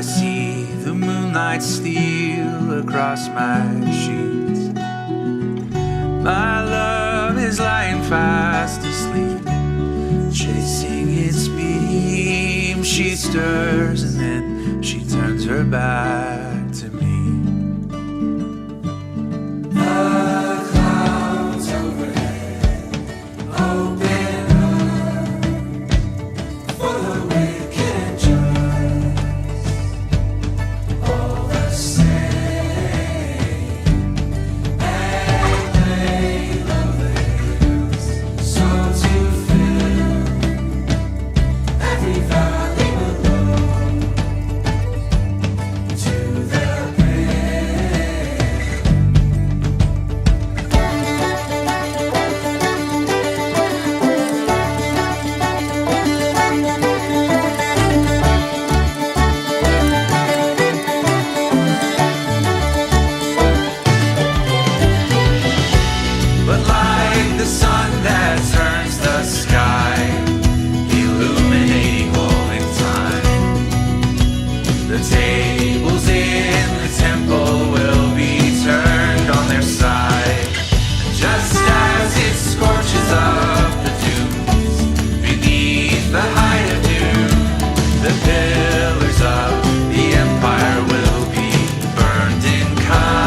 I see the moonlight steal across my sheets. My love is lying fast asleep, chasing its beam. She stirs and then she turns her back to me. The clouds overhead open up for the wicked and just, all the same, and they love theirs, so to fill every valley below to their pain. But like the sun that turns the sky, illuminating all in time, the tables in the temple will be turned on their side. And just as it scorches up the dunes beneath the height of noon, the pillars of the empire will be burned in kind.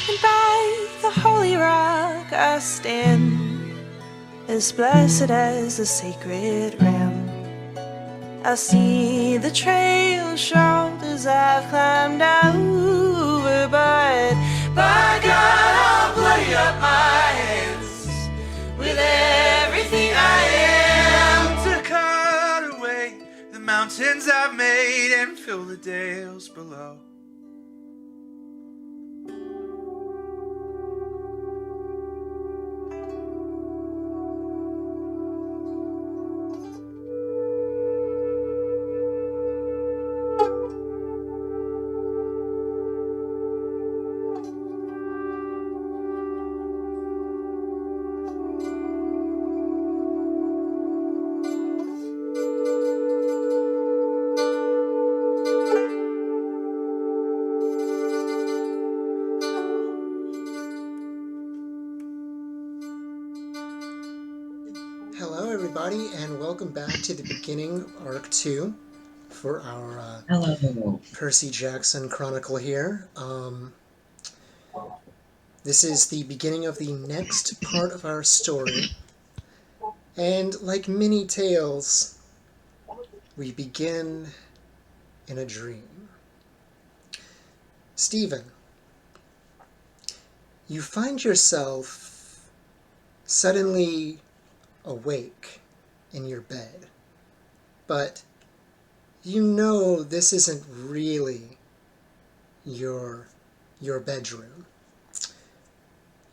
And by the holy rock I stand, as blessed as the sacred ram. I see the trail shoulders I've climbed over, but by God I'll bloody up my hands with everything I am To cut away the mountains I've made and fill the dales below. Hello, everybody, and welcome back to the beginning of Arc 2 for our Hello. Percy Jackson Chronicle here. This is the beginning of the next part of our story, and like many tales, we begin in a dream. Stephen, you find yourself suddenly awake in your bed, but you know this isn't really your bedroom.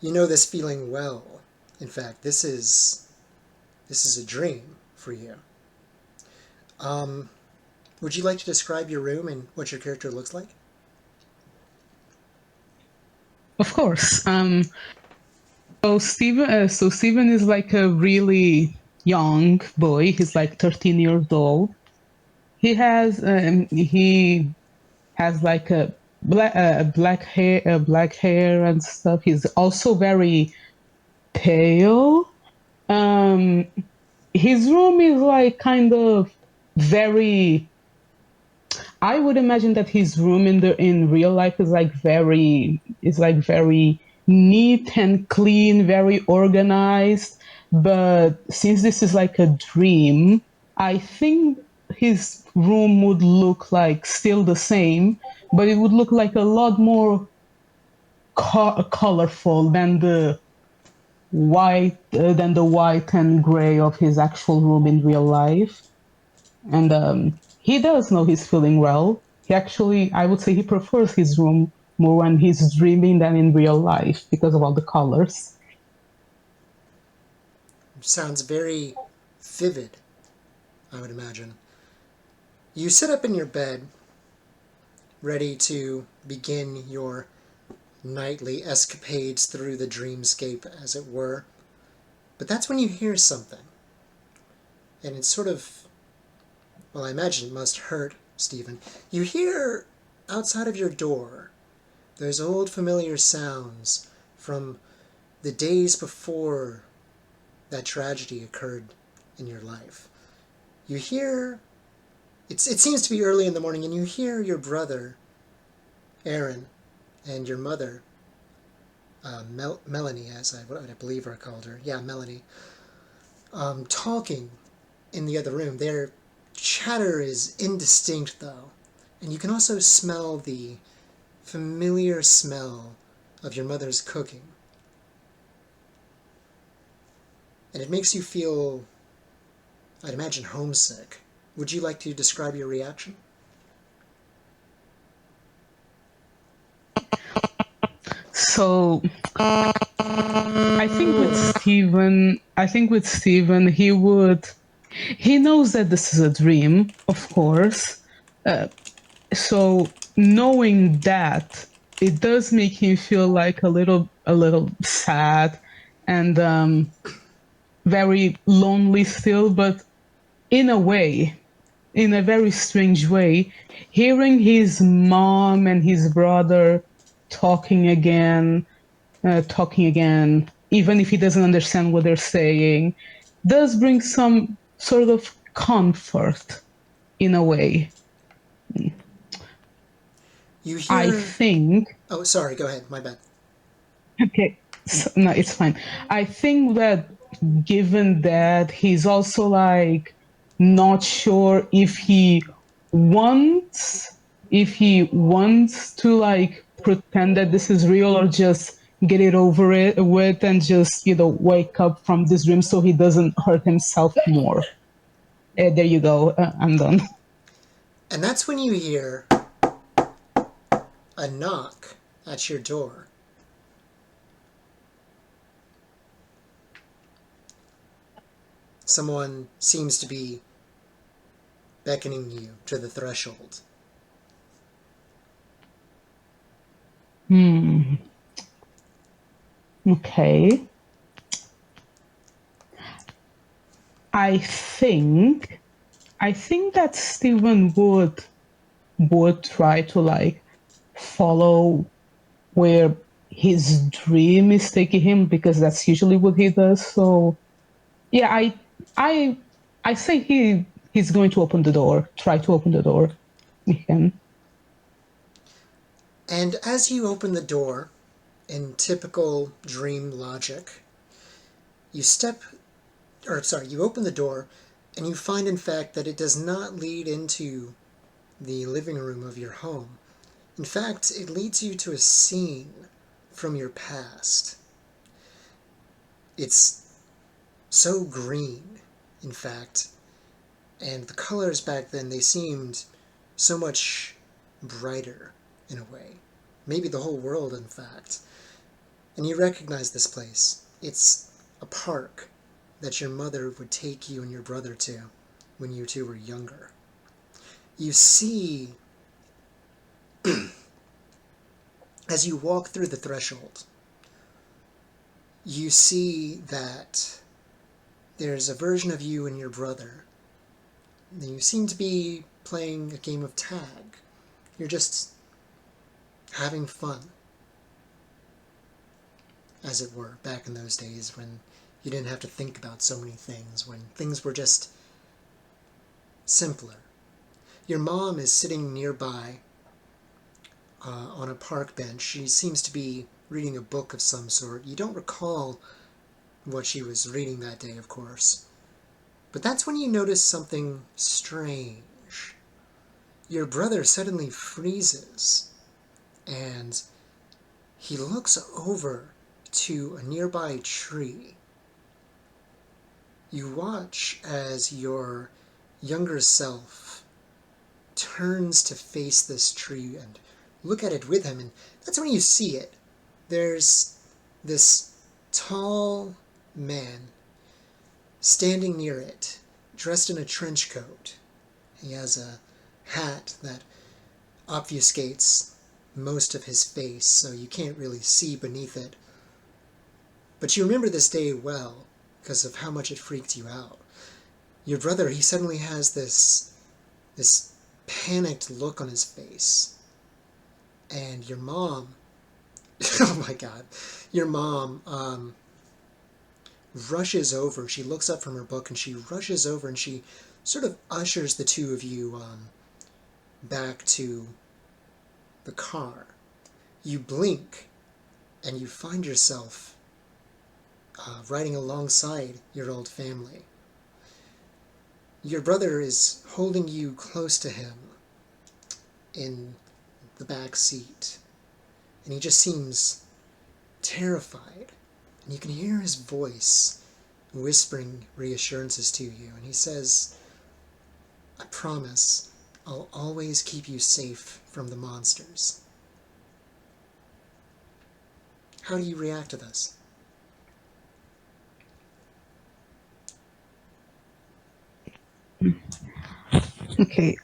You know this feeling well. In fact, this is a dream for you. Would you like to describe your room and what your character looks like? Of course. So Steven is like a really young boy. He's like 13 years old. He has like a black hair and stuff. He's also very pale. His room is like kind of very. I would imagine that his room in real life is like very neat and clean, very organized. But since this is like a dream, I think his room would look like still the same, but it would look like a lot more colorful than the white and gray of his actual room in real life. And he does know he's feeling well. He actually, I would say, he prefers his room more when he's dreaming than in real life because of all the colors. Sounds very vivid, I would imagine. You sit up in your bed, ready to begin your nightly escapades through the dreamscape, as it were. But that's when you hear something. And it's sort of, well, I imagine it must hurt, Stephen. You hear outside of your door those old familiar sounds from the days before that tragedy occurred in your life. You hear, it seems to be early in the morning, and you hear your brother, Aaron, and your mother, Melanie, as I believe I called her. Yeah, Melanie. Talking in the other room. Their chatter is indistinct, though, and you can also smell the familiar smell of your mother's cooking. And it makes you feel, I'd imagine, homesick. Would you like to describe your reaction? So I think with Steven, he knows that this is a dream, of course. Uh, so knowing that, it does make him feel like a little sad and very lonely still, but in a way, in a very strange way, hearing his mom and his brother talking again, talking again, even if he doesn't understand what they're saying, does bring some sort of comfort in a way. You I hear. think, Oh, sorry, go ahead, my bad. okay, so, no, it's fine. I think that given that he's also like not sure wants if he wants to like pretend that this is real or just get it over it with and just wake up from this dream so he doesn't hurt himself more. There you go. I'm done. And that's when you hear a knock at your door. Someone seems to be beckoning you to the threshold. Hmm. Okay. I think I think that Stephen would try to like follow where his dream is taking him because that's usually what he does. So yeah, I I say he's going to open the door. Try to open the door. He can. And as you open the door, in typical dream logic, you step, or sorry, you open the door and you find, in fact, that it does not lead into the living room of your home. In fact, it leads you to a scene from your past. It's so green, in fact, and the colors back then, they seemed so much brighter in a way. Maybe the whole world, in fact. And you recognize this place. It's a park that your mother would take you and your brother to when you two were younger. You see, as you walk through the threshold, you see that there's a version of you and your brother. You seem to be playing a game of tag. You're just having fun, as it were, back in those days when you didn't have to think about so many things, when things were just simpler. Your mom is sitting nearby on a park bench. She seems to be reading a book of some sort. You don't recall what she was reading that day, of course. But that's when you notice something strange. Your brother suddenly freezes, and he looks over to a nearby tree. You watch as your younger self turns to face this tree and look at it with him, and that's when you see it. There's this tall man standing near it, dressed in a trench coat. He has a hat that obfuscates most of his face, so you can't really see beneath it. But you remember this day well, because of how much it freaked you out. Your brother, he suddenly has this panicked look on his face. And your mom, oh my god, your mom rushes over. She looks up from her book and she rushes over and she sort of ushers the two of you back to the car. You blink and you find yourself riding alongside your old family. Your brother is holding you close to him in the back seat, and he just seems terrified. And you can hear his voice whispering reassurances to you, and he says, "I promise I'll always keep you safe from the monsters." How do you react to this? Okay,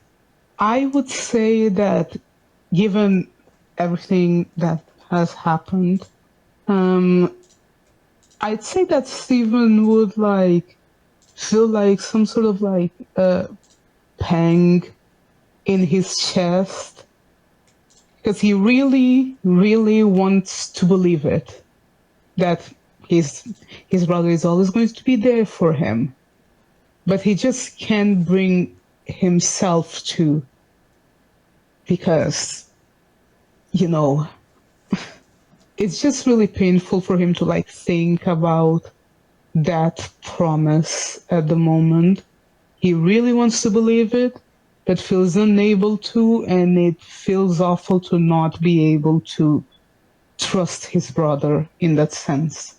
I would say that given everything that has happened, um, I'd say that Stephen would like feel like some sort of like pang in his chest because he really, really wants to believe it that his his brother is always going to be there for him, but he just can't bring himself to because you know it's just really painful for him to like think about that promise at the moment. He really wants to believe it, but feels unable to, and it feels awful to not be able to trust his brother in that sense.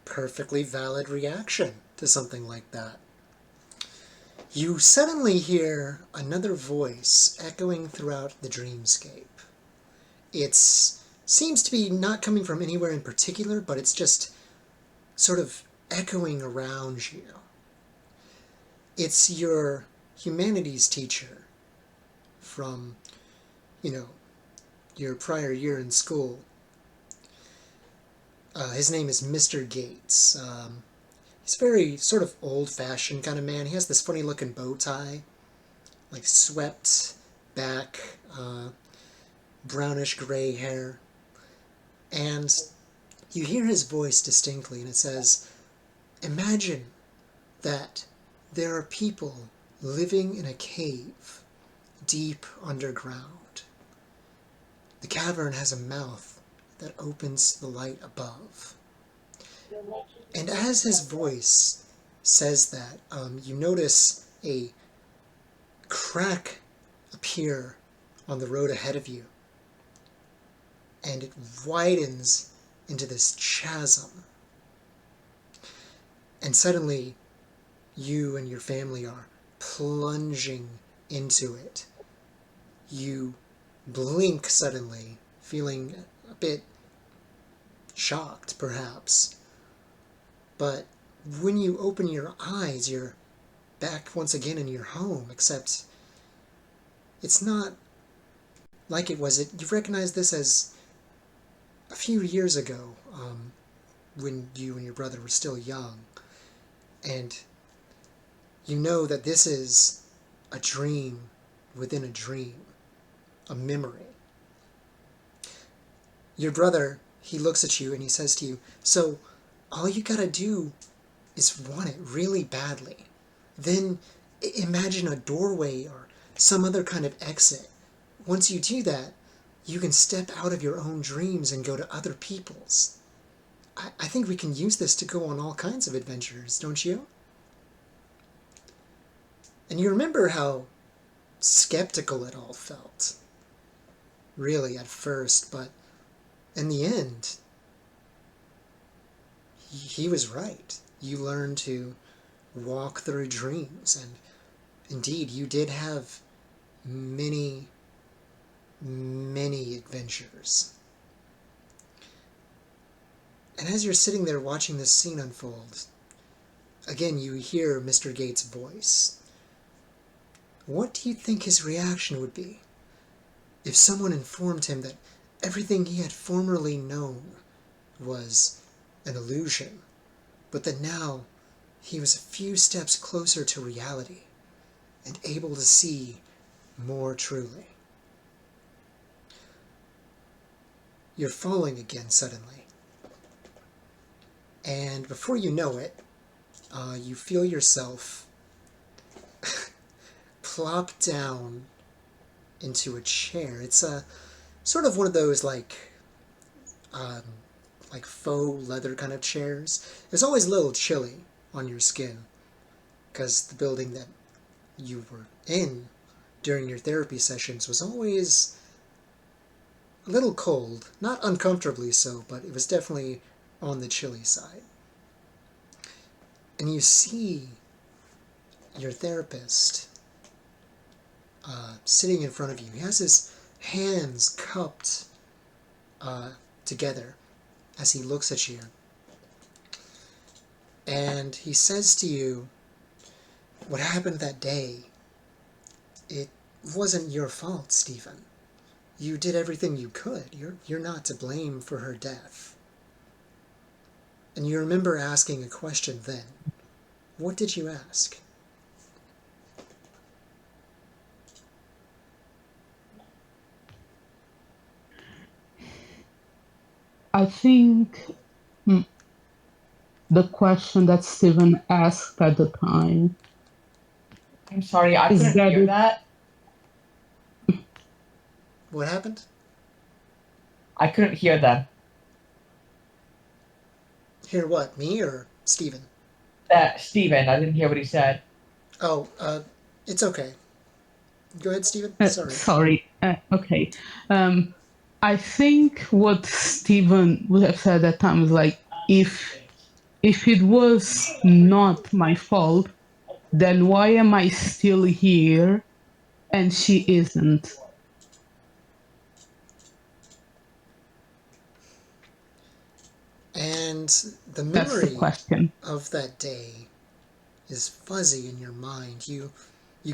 Perfectly valid reaction to something like that. You suddenly hear another voice echoing throughout the dreamscape. It seems to be not coming from anywhere in particular, but it's just sort of echoing around you. It's your humanities teacher from, your prior year in school. His name is Mr. Gates. He's a very sort of old-fashioned kind of man. He has this funny-looking bow tie, like swept back, brownish-gray hair. And you hear his voice distinctly, and it says, "Imagine that there are people living in a cave deep underground. The cavern has a mouth that opens the light above." And as his voice says that, you notice a crack appear on the road ahead of you, and it widens into this chasm. And suddenly, you and your family are plunging into it. You blink suddenly, feeling a bit shocked, perhaps. But when you open your eyes, you're back once again in your home, except it's not like it was. You recognize this as a few years ago, when you and your brother were still young. And you know that this is a dream within a dream, a memory. Your brother, he looks at you and he says to you, "So all you gotta do is want it really badly. Then imagine a doorway or some other kind of exit. Once you do that, you can step out of your own dreams and go to other people's. I think we can use this to go on all kinds of adventures, don't you?" And you remember how skeptical it all felt, really, at first, but in the end, he was right. You learn to walk through dreams. And indeed, you did have many, many adventures. And as you're sitting there watching this scene unfold, again you hear Mr. Gates' voice. What do you think his reaction would be if someone informed him that everything he had formerly known was an illusion, but that now he was a few steps closer to reality and able to see more truly? You're falling again suddenly. And before you know it, you feel yourself plop down into a chair. It's a sort of one of those like faux leather kind of chairs. It's always a little chilly on your skin because the building that you were in during your therapy sessions was always a little cold. Not uncomfortably so, but it was definitely on the chilly side. And you see your therapist sitting in front of you. He has his hands cupped together as he looks at you. And he says to you, what happened that day, it wasn't your fault, Stephen. You did everything you could. You're not to blame for her death. And you remember asking a question then. What did you ask? I think the question that Stephen asked at the time I'm sorry, I is couldn't that hear that. What happened? I couldn't hear that. Hear what? Me or Stephen? That Steven, I didn't hear what he said. Oh, it's okay. Go ahead, Stephen. Sorry. sorry. Okay. I think what Stephen would have said at that time was like, if it was not my fault, then why am I still here and she isn't? And the That's the memory question. of that day is fuzzy in your mind. You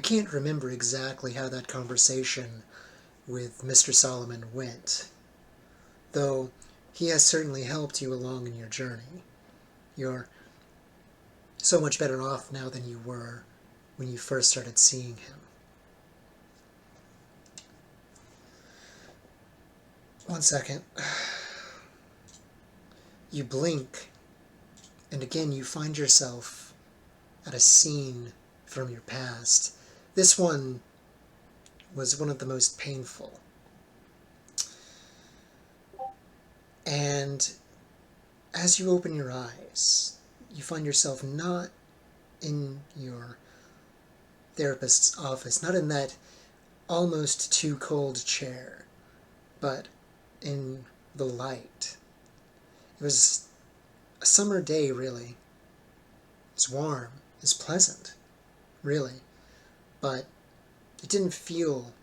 can't remember exactly how that conversation with Mr. Solomon went, though he has certainly helped you along in your journey. You're so much better off now than you were when you first started seeing him. One second. You blink, and again you find yourself at a scene from your past. This one was one of the most painful. And as you open your eyes, you find yourself not in your therapist's office, not in that almost too cold chair, but in the light. It was a summer day, really. It's warm, it's pleasant, really, but it didn't feel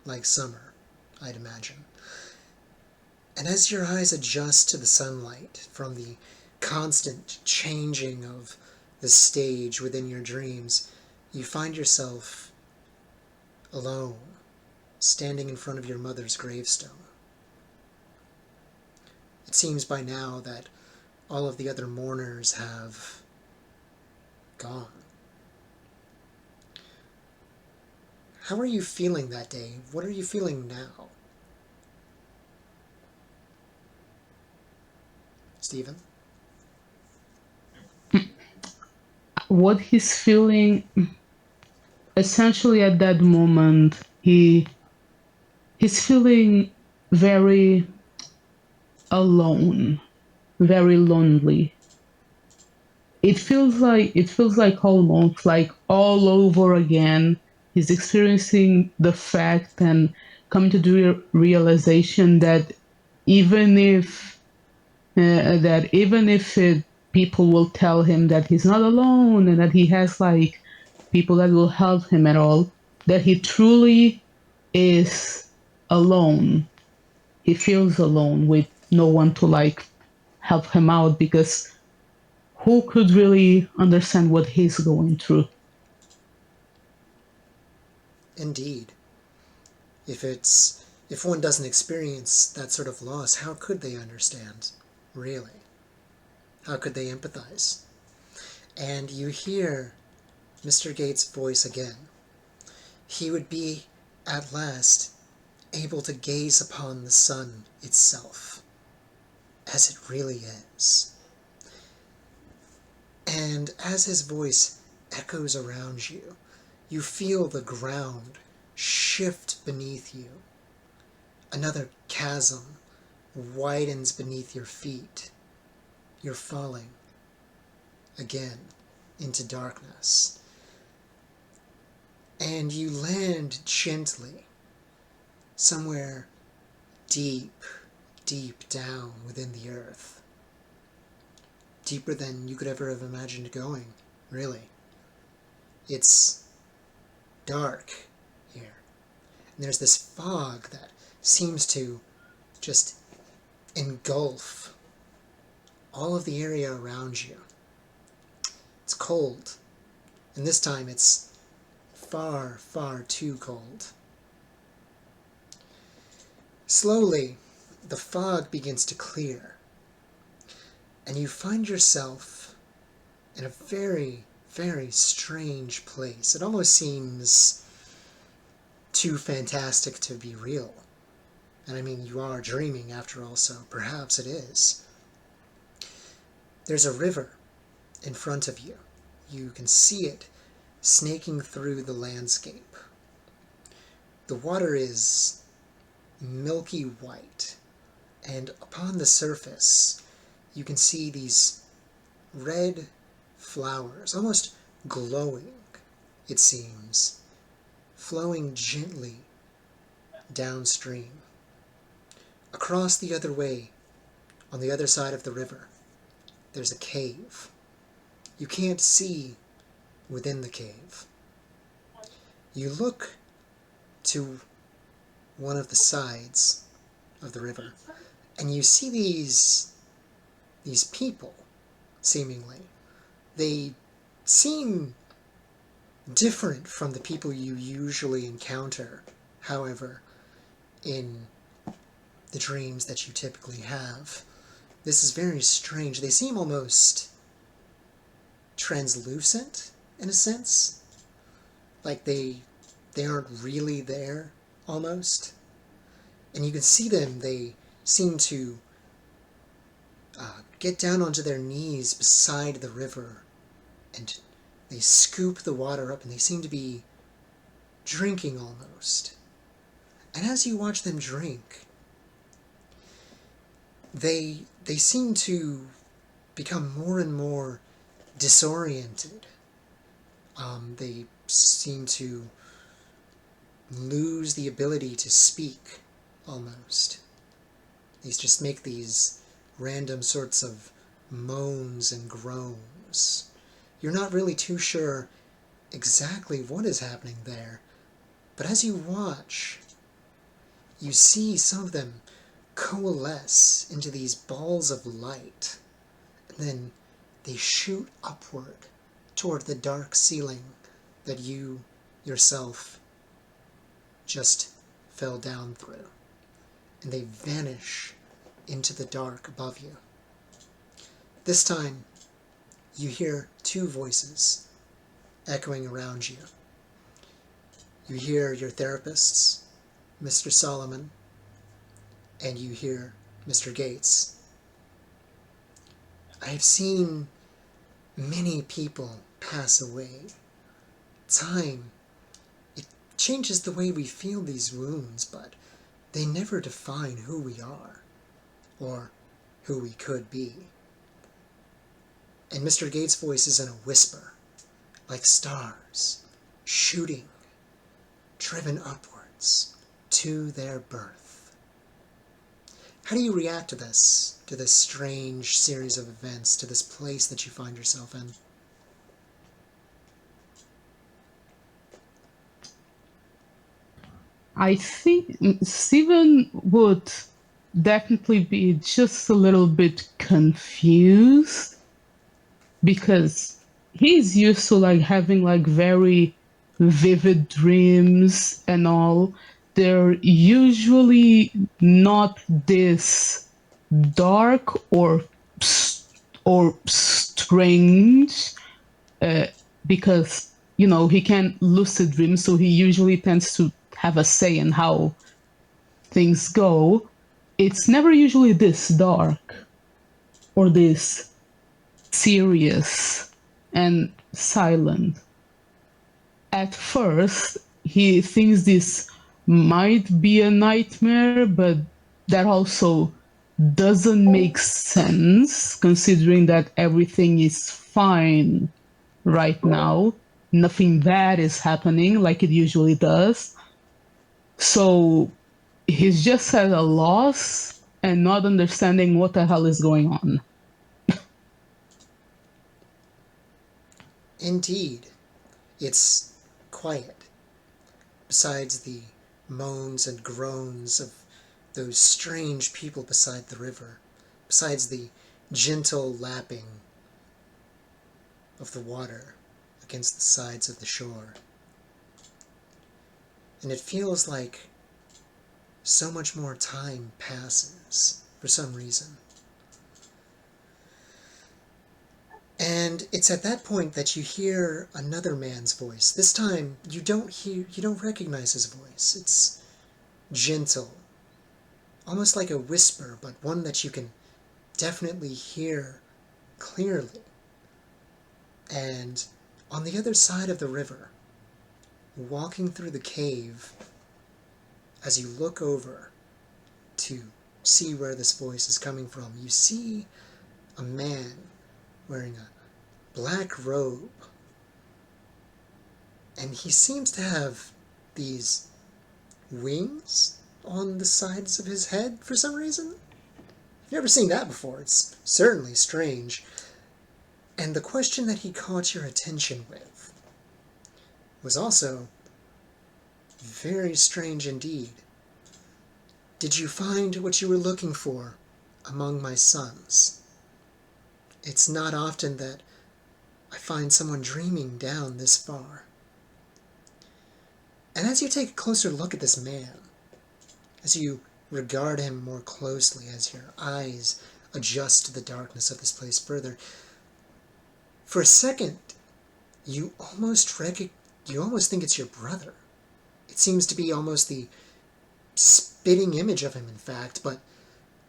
like summer, I'd imagine. And as your eyes adjust to the sunlight from the constant changing of the stage within your dreams, you find yourself alone, standing in front of your mother's gravestone. It seems by now that all of the other mourners have gone. How are you feeling that day? What are you feeling now? Stephen? What he's feeling essentially at that moment, he's feeling very alone, very lonely. It feels like almost like all over again. He's experiencing the fact and coming to the realization that even if even if people will tell him that he's not alone and that he has like people that will help him at all, that he truly is alone. He feels alone with no one to like help him out because who could really understand what he's going through? Indeed. If one doesn't experience that sort of loss, how could they understand? Really? How could they empathize? And you hear Mr. Gates' voice again. He would be, at last, able to gaze upon the sun itself, as it really is. And as his voice echoes around you, you feel the ground shift beneath you. Another chasm widens beneath your feet. You're falling again into darkness. And you land gently somewhere deep, deep down within the earth. Deeper than you could ever have imagined going, really. It's dark here. And there's this fog that seems to just engulf all of the area around you. It's cold. And this time it's far, far too cold. Slowly, the fog begins to clear. And you find yourself in a very, very strange place. It almost seems too fantastic to be real. And I mean, you are dreaming after all, so perhaps it is. There's a river in front of you. You can see it snaking through the landscape. The water is milky white, and upon the surface you can see these red flowers, almost glowing, it seems, flowing gently downstream. Across the other way, on the other side of the river, there's a cave. You can't see within the cave. You look to one of the sides of the river, and you see these people, seemingly. They seem different from the people you usually encounter, however, in the dreams that you typically have. This is very strange. They seem almost translucent, in a sense. Like they aren't really there, almost. And you can see them, they seem to get down onto their knees beside the river, and they scoop the water up, and they seem to be drinking almost. And as you watch them drink, they seem to become more and more disoriented. They seem to lose the ability to speak, almost. They just make these random sorts of moans and groans. You're not really too sure exactly what is happening there, but as you watch, you see some of them coalesce into these balls of light, and then they shoot upward toward the dark ceiling that you yourself just fell down through, and they vanish into the dark above you. This time, you hear two voices echoing around you. You hear your therapist's, Mr. Solomon, and you hear Mr. Gates. I have seen many people pass away. Time, it changes the way we feel these wounds, but they never define who we are, or who we could be. And Mr. Gates' voice is in a whisper, like stars, shooting, driven upwards to their birth. How do you react to this strange series of events, to this place that you find yourself in? I think Stephen would definitely be just a little bit confused because he's used to like having like very vivid dreams and all. They're usually not this dark or strange, uh, because he can lucid dream, so he usually tends to have a say in how things go. It's never usually this dark or this serious and silent. At first, he thinks this might be a nightmare, but that also doesn't make sense considering that everything is fine right now. Nothing bad is happening like it usually does. So he's just at a loss and not understanding what the hell is going on. Indeed, it's quiet. Besides the moans and groans of those strange people beside the river, besides the gentle lapping of the water against the sides of the shore. And it feels like so much more time passes for some reason. And it's at that point that you hear another man's voice. This time you don't recognize his voice. It's gentle, almost like a whisper, but one that you can definitely hear clearly. And on the other side of the river, walking through the cave, as you look over to see where this voice is coming from, you see a man wearing a black robe, and he seems to have these wings on the sides of his head for some reason. I've never seen that before. It's certainly strange. And the question that he caught your attention with was also very strange indeed. Did you find what you were looking for among my sons? It's not often that I find someone dreaming down this far. And as you take a closer look at this man, as you regard him more closely, as your eyes adjust to the darkness of this place further, for a second, you almost think it's your brother. It seems to be almost the spitting image of him, in fact, but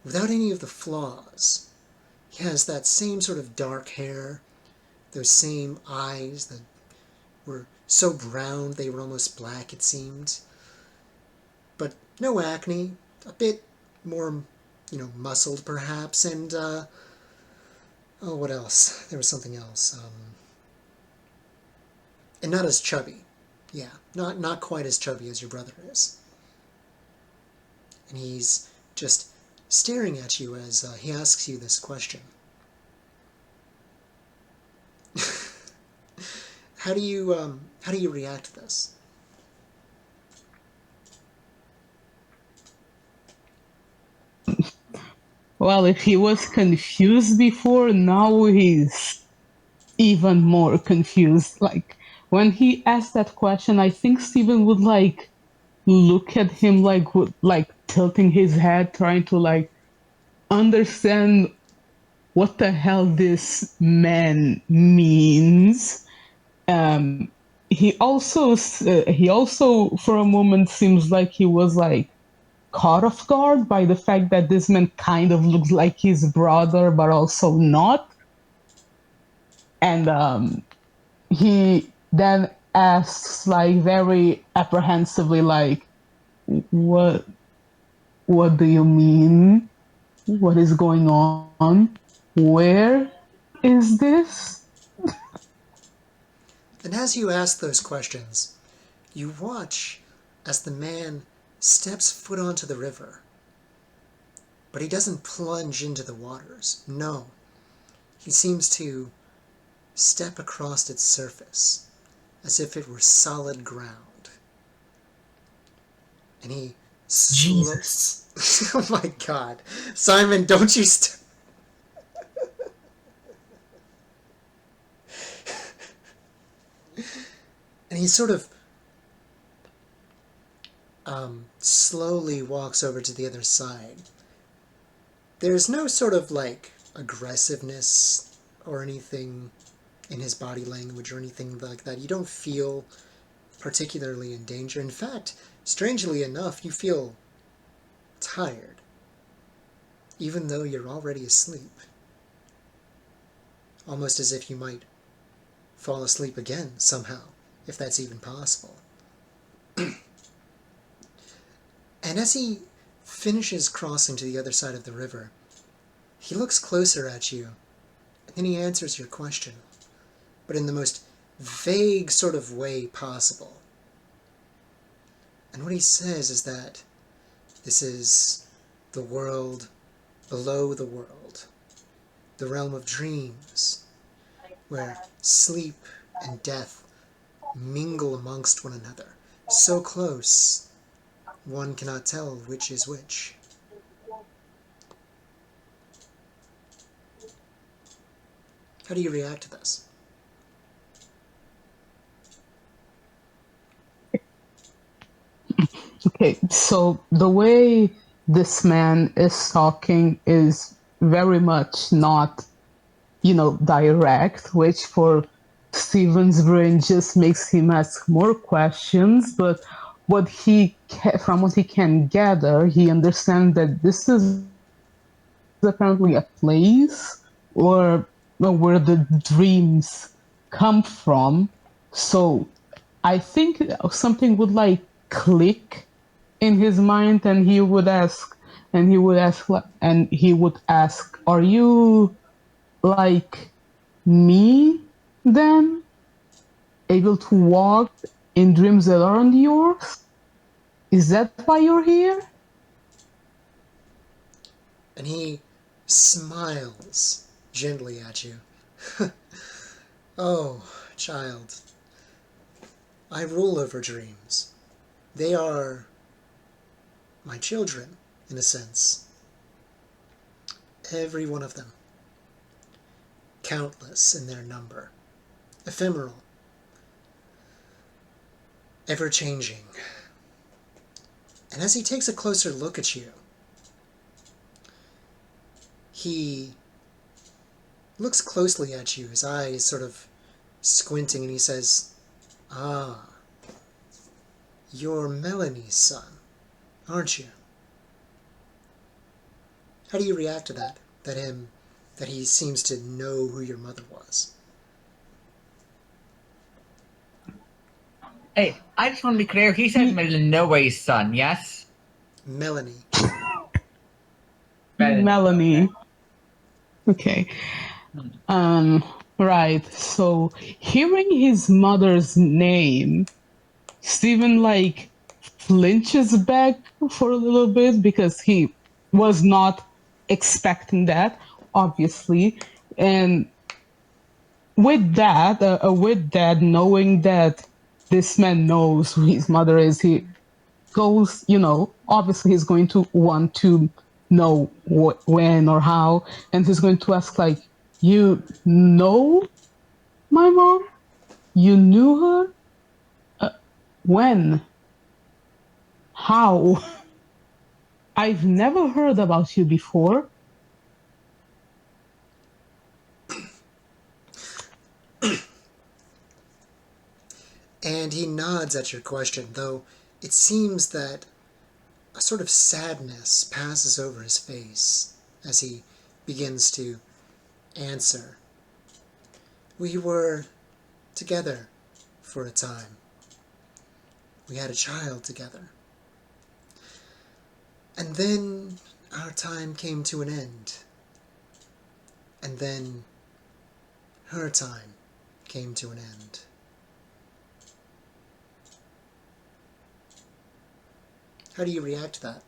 without any of the flaws. He has that same sort of dark hair, those same eyes that were so brown they were almost black, it seemed. But no acne, a bit more, muscled perhaps, and, what else? There was something else. And not as chubby. Yeah, not quite as chubby as your brother is. And he's just staring at you as he asks you this question. How do you react to this? Well, if he was confused before, now he's even more confused. Like, when he asked that question, I think Stephen would like look at him like tilting his head, trying to like understand what the hell this man means. Um, he also for a moment seems like he was like caught off guard by the fact that this man kind of looks like his brother, but also not. And he then asks like very apprehensively, like, "What? What do you mean? What is going on? Where is this?" And as you ask those questions, you watch as the man steps foot onto the river. But he doesn't plunge into the waters. No. He seems to step across its surface as if it were solid ground. And he Jesus. Oh my god. Simon, don't you And he sort of slowly walks over to the other side. There's no sort of like aggressiveness or anything in his body language or anything like that. You don't feel particularly in danger. In fact, strangely enough, you feel tired, even though you're already asleep. Almost as if you might fall asleep again somehow, if that's even possible. And as he finishes crossing to the other side of the river, he looks closer at you, and then he answers your question, but in the most vague sort of way possible. And what he says is that this is the world below the world, the realm of dreams, where sleep and death mingle amongst one another, so close one cannot tell which is which. How do you react to this? Okay, so the way this man is talking is very much not, direct, which for Steven's brain just makes him ask more questions. But from what he can gather, he understands that this is apparently a place where the dreams come from. So I think something would like click in his mind, and he would ask, "Are you like me then, able to walk in dreams that aren't yours? Is that why you're here?" And he smiles gently at you. Oh, child, I rule over dreams. They are my children, in a sense. Every one of them. Countless in their number. Ephemeral. Ever-changing. And as he takes a closer look at you, he looks closely at you, his eyes sort of squinting, and he says, "Ah, you're Melanie's son, aren't you?" How do you react to that? That he seems to know who your mother was? Hey, I just want to be clear. He said Melanoe's son, yes? Melanie. Melanie. Okay. Um, right. So hearing his mother's name, Stephen like flinches back for a little bit because he was not expecting that, obviously. And with that, knowing that this man knows who his mother is, he goes, obviously he's going to want to know when or how, and he's going to ask like, "You know my mom? You knew her? When? How? I've never heard about you before." And he nods at your question, though it seems that a sort of sadness passes over his face as he begins to answer. "We were together for a time. We had a child together. And then our time came to an end. And then her time came to an end." How do you react to that?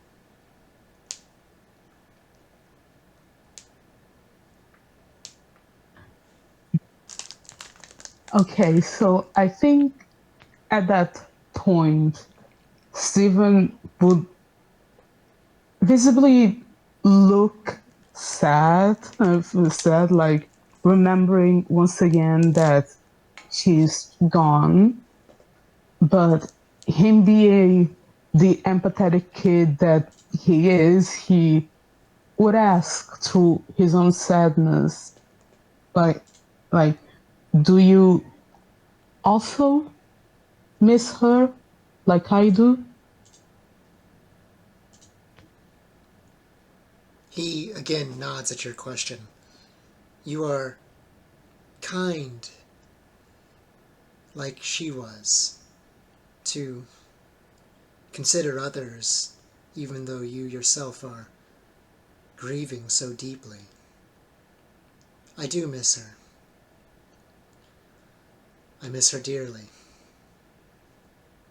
Okay, so I think at that point, Stephen would visibly look sad, sad, like remembering once again that she's gone. But him being the empathetic kid that he is, he would ask through his own sadness, like, like, do you also miss her like I do? He again nods at your question. You are kind, like she was, to consider others, even though you yourself are grieving so deeply. I do miss her. I miss her dearly.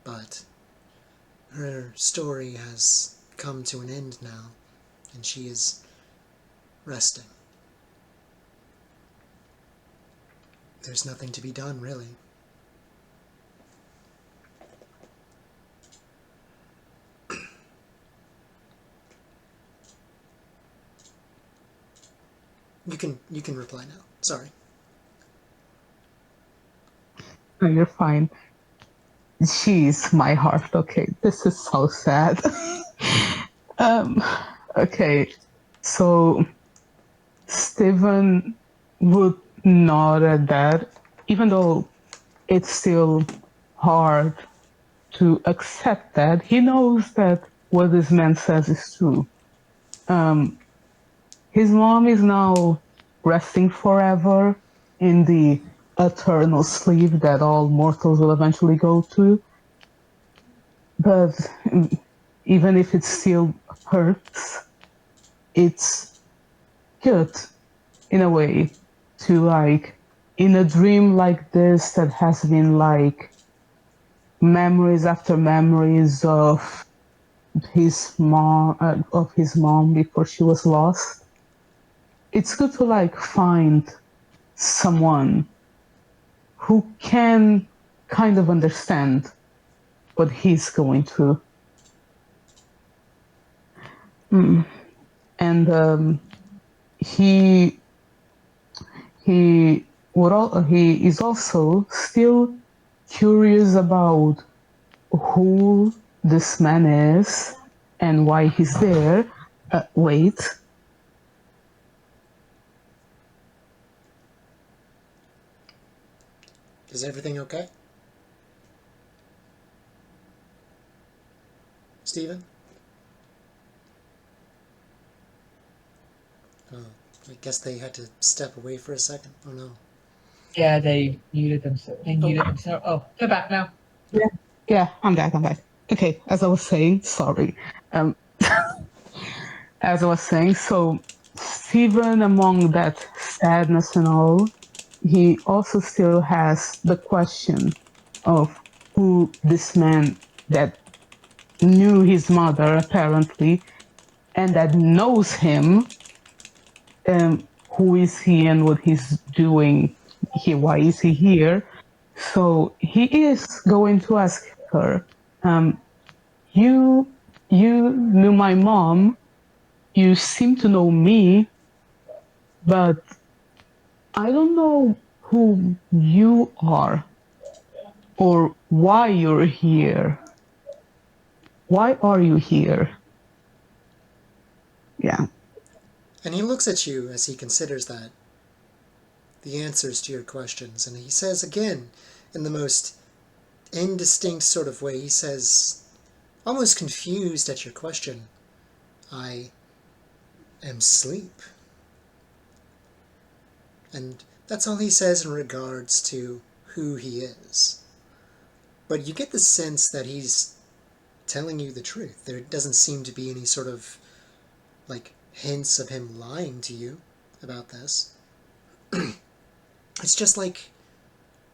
But her story has come to an end now, and she is resting. There's nothing to be done, really. You can reply now. Sorry. No, you're fine. Jeez, my heart. Okay, this is so sad. um, okay, so Stephen would nod at that, even though it's still hard to accept that. He knows that what this man says is true. Um, his mom is now resting forever in the eternal sleep that all mortals will eventually go to. But even if it still hurts, it's good in a way to like in a dream like this that has been like memories after memories of his mom before she was lost. It's good to like find someone who can kind of understand what he's going through. Mm. And he he is also still curious about who this man is and why he's there. Wait, Is everything okay, Stephen? Oh, I guess they had to step away for a second. Oh no. Yeah, they muted themselves. They muted themselves. Oh, they're back now. yeah, yeah, I'm back. I'm back. Okay, as I was saying, sorry. Um, as I was saying, so Stephen, among that sadness and all, he also still has the question of who this man that knew his mother apparently and that knows him, who is he and what he's doing here, why is he here? So he is going to ask her, um, you you knew my mom, you seem to know me, but I don't know who you are or why you're here. Why are you here? Yeah. And he looks at you as he considers that, the answers to your questions, and he says again, in the most indistinct sort of way, he says, almost confused at your question, I am sleep. And that's all he says in regards to who he is. But you get the sense that he's telling you the truth. There doesn't seem to be any sort of like hints of him lying to you about this. It's just like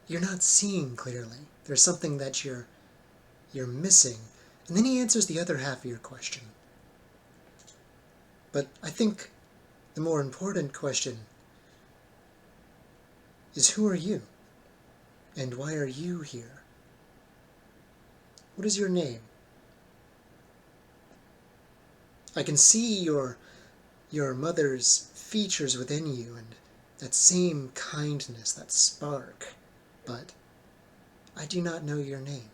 you're not seeing clearly. There's something that you're missing. And then he answers the other half of your question. But I think the more important question is, who are you? And why are you here? What is your name? I can see your mother's features within you and that same kindness, that spark, but I do not know your name.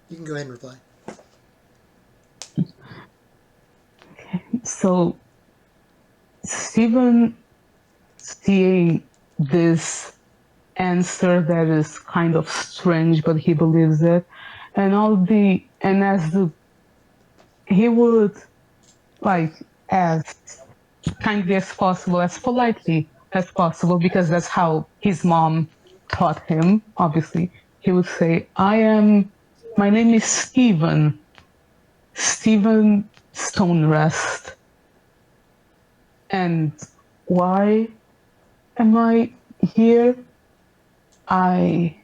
You can go ahead and reply. So Stephen, seeing this answer that is kind of strange, but he believes it, and as he would like as kindly as possible, as politely as possible, because that's how his mom taught him. Obviously, he would say, My name is Stephen Stonerest, and why am I here? I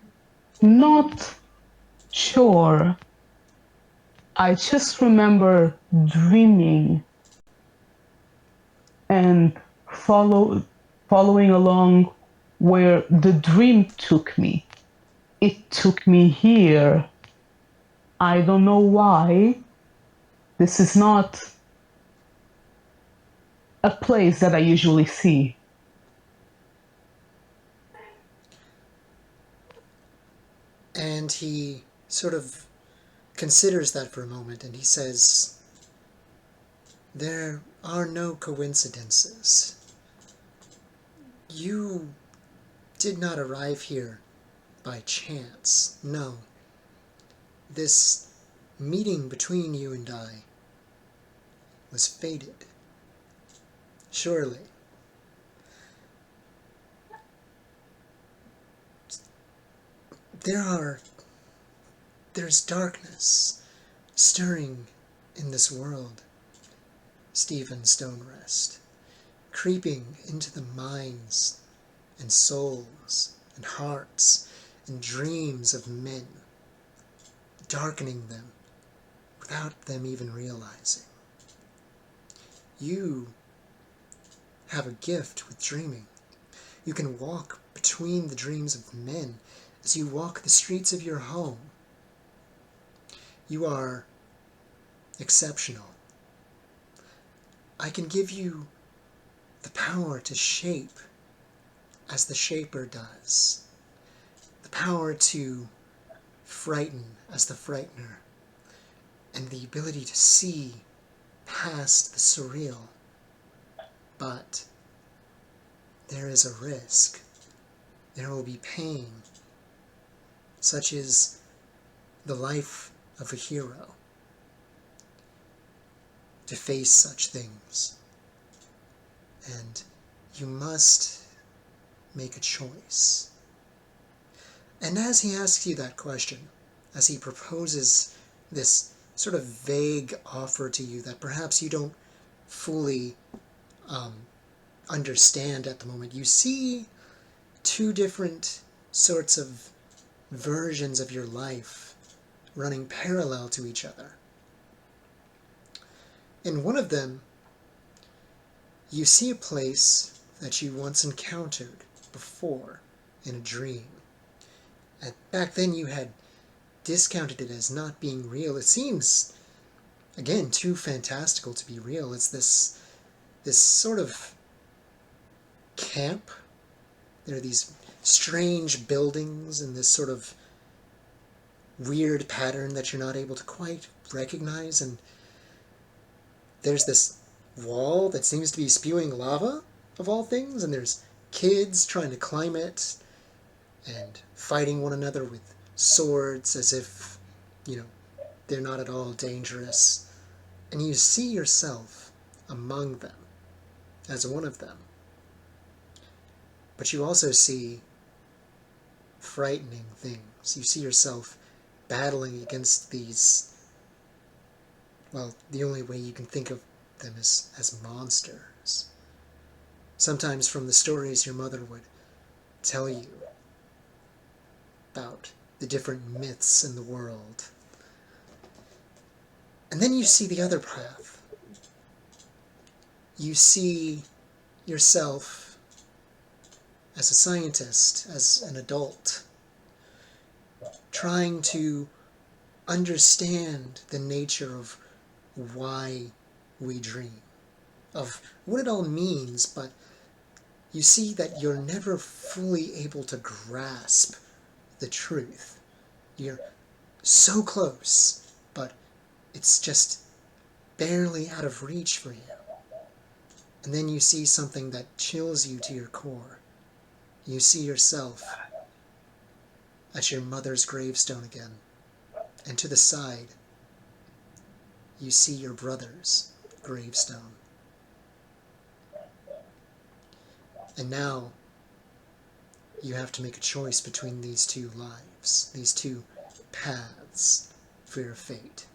not sure. I just remember dreaming and follow, following along where the dream took me. It took me here. I don't know why. This is not a place that I usually see. And he sort of considers that for a moment and he says, there are no coincidences. You did not arrive here by chance. No. This meeting between you and I was fated. Surely. There's darkness stirring in this world, Stephen Stonerest, creeping into the minds and souls and hearts and dreams of men, darkening them without them even realizing. You have a gift with dreaming. You can walk between the dreams of men as you walk the streets of your home. You are exceptional. I can give you the power to shape as the shaper does, the power to frighten as the frightener, and the ability to see past the surreal. But there is a risk. There will be pain, such as the life of a hero, to face such things. And you must make a choice. And as he asks you that question, as he proposes this sort of vague offer to you that perhaps you don't fully understand at the moment, you see two different sorts of versions of your life running parallel to each other. In one of them, you see a place that you once encountered before in a dream. And back then you had discounted it as not being real. It seems, again, too fantastical to be real. It's this sort of camp. There are these strange buildings and this sort of weird pattern that you're not able to quite recognize, and there's this wall that seems to be spewing lava, of all things, and there's kids trying to climb it and fighting one another with swords as if, they're not at all dangerous. And you see yourself among them as one of them. But you also see frightening things. You see yourself battling against these, well, the only way you can think of them is as monsters. Sometimes from the stories your mother would tell you about the different myths in the world. And then you see the other path. You see yourself as a scientist, as an adult, trying to understand the nature of why we dream, of what it all means, but you see that you're never fully able to grasp the truth. You're so close, but it's just barely out of reach for you. And then you see something that chills you to your core. You see yourself at your mother's gravestone again. And to the side, you see your brother's gravestone. And now, you have to make a choice between these two lives, these two paths for your fate.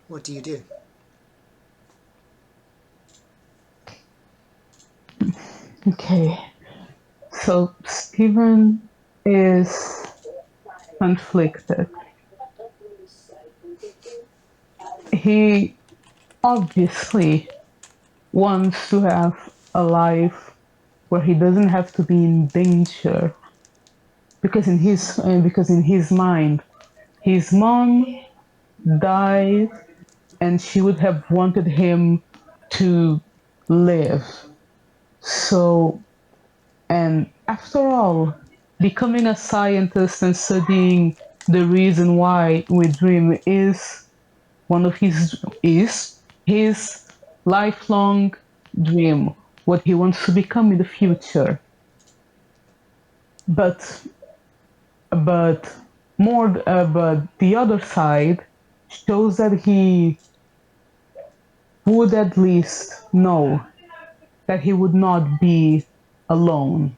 What do you do? Okay, so Stephen is conflicted. He obviously wants to have a life where he doesn't have to be in danger, because in his mind, his mom died, and she would have wanted him to live. So, and after all, becoming a scientist and studying the reason why we dream one of his lifelong dream, what he wants to become in the future. But but but the other side shows that he would at least know that he would not be alone,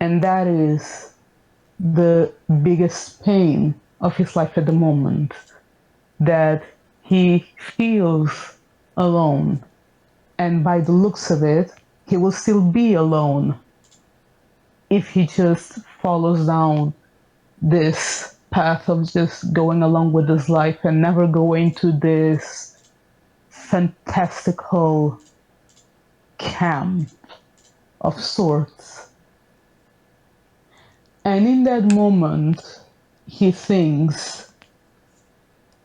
and that is the biggest pain of his life at the moment, that he feels alone, and by the looks of it, he will still be alone if he just follows down this path of just going along with his life and never go into this fantastical camp of sorts. And in that moment, he thinks,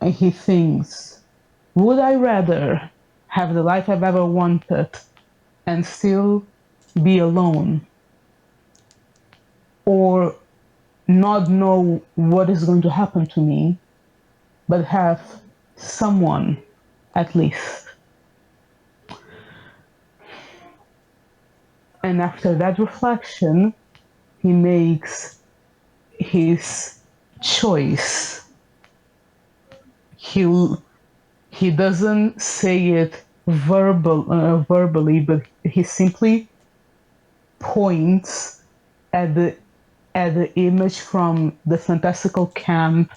he thinks, would I rather have the life I've ever wanted and still be alone, or not know what is going to happen to me, but have someone at least? And after that reflection, he makes his choice. He he doesn't say it verbally, but he simply points at the image from the fantastical camp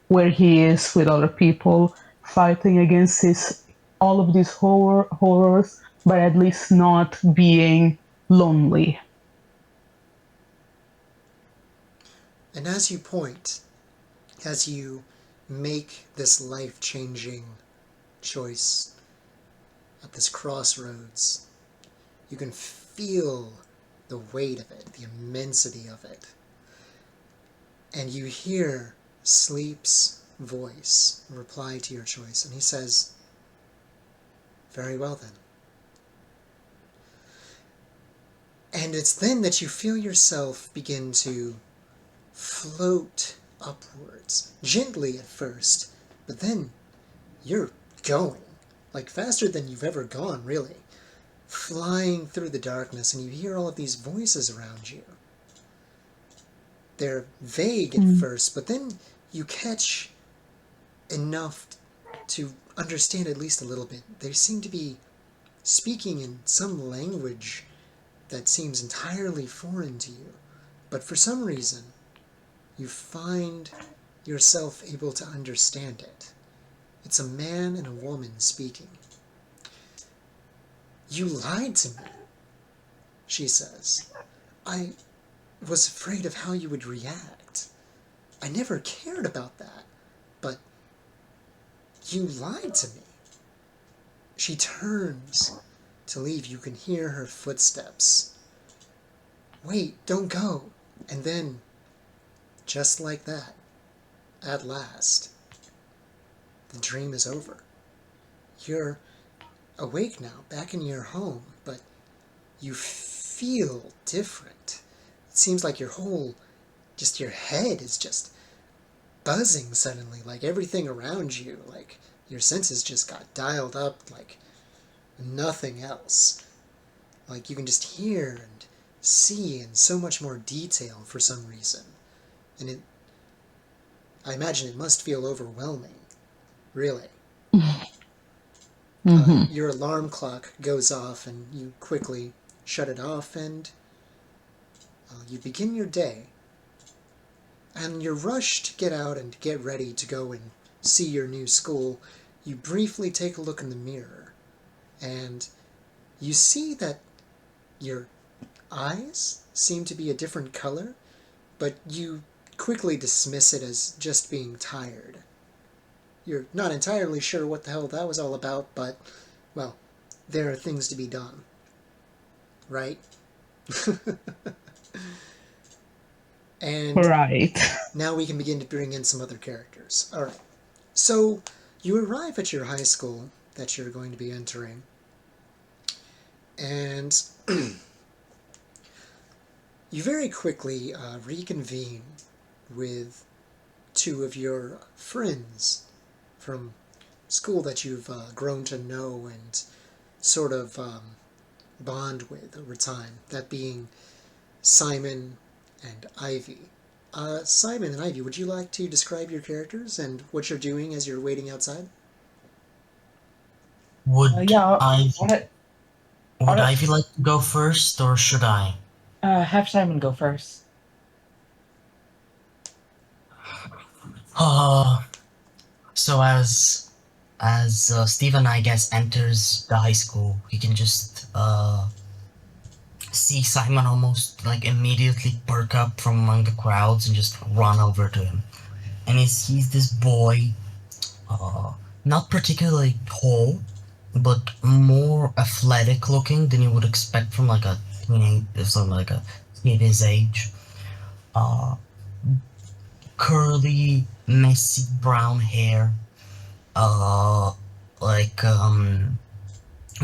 where he is with other people fighting against all of these horrors, but at least not being lonely. And as you point, as you make this life-changing choice at this crossroads, you can feel the weight of it, the immensity of it. And you hear Sleep's voice reply to your choice, and he says, "Very well then." And it's then that you feel yourself begin to float upwards, gently at first, but then you're going, like faster than you've ever gone, really, flying through the darkness, and you hear all of these voices around you. They're vague at first, but then you catch enough to understand at least a little bit. They seem to be speaking in some language that seems entirely foreign to you, but for some reason, you find yourself able to understand it. It's a man and a woman speaking. "You lied to me," she says. "I was afraid of how you would react. I never cared about that, but You lied to me. She turns to leave. You can hear her footsteps. Wait, don't go. And then, just like that, at last, the dream is over. You're awake now, back in your home, but you feel different. It seems like your head is just buzzing suddenly, like everything around you, like your senses just got dialed up like nothing else. Like you can just hear and see in so much more detail for some reason. And I imagine it must feel overwhelming, really. Mm-hmm. Your alarm clock goes off and you quickly shut it off and you begin your day. And you're rushed to get out and get ready to go and see your new school. You briefly take a look in the mirror and you see that your eyes seem to be a different color, but you quickly dismiss it as just being tired. You're not entirely sure what the hell that was all about, but, well, there are things to be done. Right? And Right. now we can begin to bring in some other characters. Alright. So, you arrive at your high school that you're going to be entering, and you very quickly reconvene with two of your friends from school that you've grown to know and sort of bond with over time, that being Simon and Ivy. Simon and Ivy, would you like to describe your characters and what you're doing as you're waiting outside? Would Yeah, I I'll would let- Ivy like to go first, or should I? have Simon go first. Uh, so as Stephen, I guess, enters the high school, he can just see Simon almost like immediately perk up from among the crowds and just run over to him. And he's this boy, not particularly tall, but more athletic looking than you would expect from like a teenage, something like a kid his age. Uh, Curly, messy brown hair, uh, like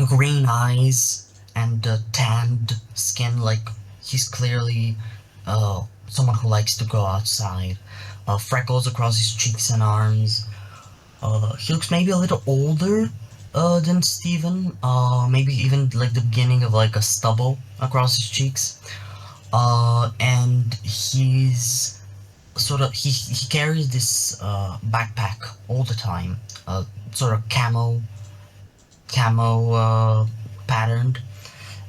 green eyes and tanned skin. Like he's clearly someone who likes to go outside. Freckles across his cheeks and arms. He looks maybe a little older than Steven. Maybe even like the beginning of like a stubble across his cheeks. And he's sort of he carries this backpack all the time, sort of camo patterned,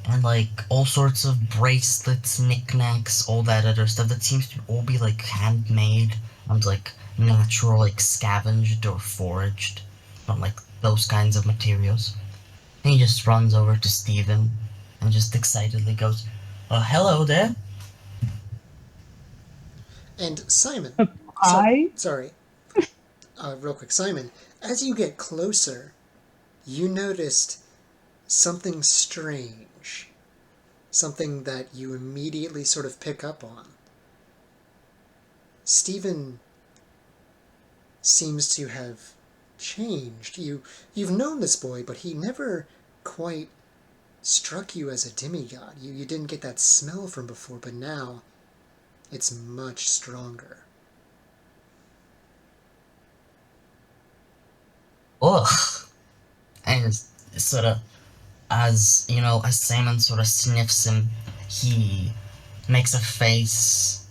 and like all sorts of bracelets, knickknacks, all that other stuff that seems to all be like handmade and like natural, like scavenged or foraged from like those kinds of materials. And he just runs over to Steven and just excitedly goes, hello there. And Simon, Hi. sorry, real quick, Simon, as you get closer, you noticed something strange, something that you immediately sort of pick up on. Stephen seems to have changed. You've known this boy, but he never quite struck you as a demigod. You didn't get that smell from before, but now it's much stronger. Ugh. And sort of, as you know, as Simon sort of sniffs him, he makes a face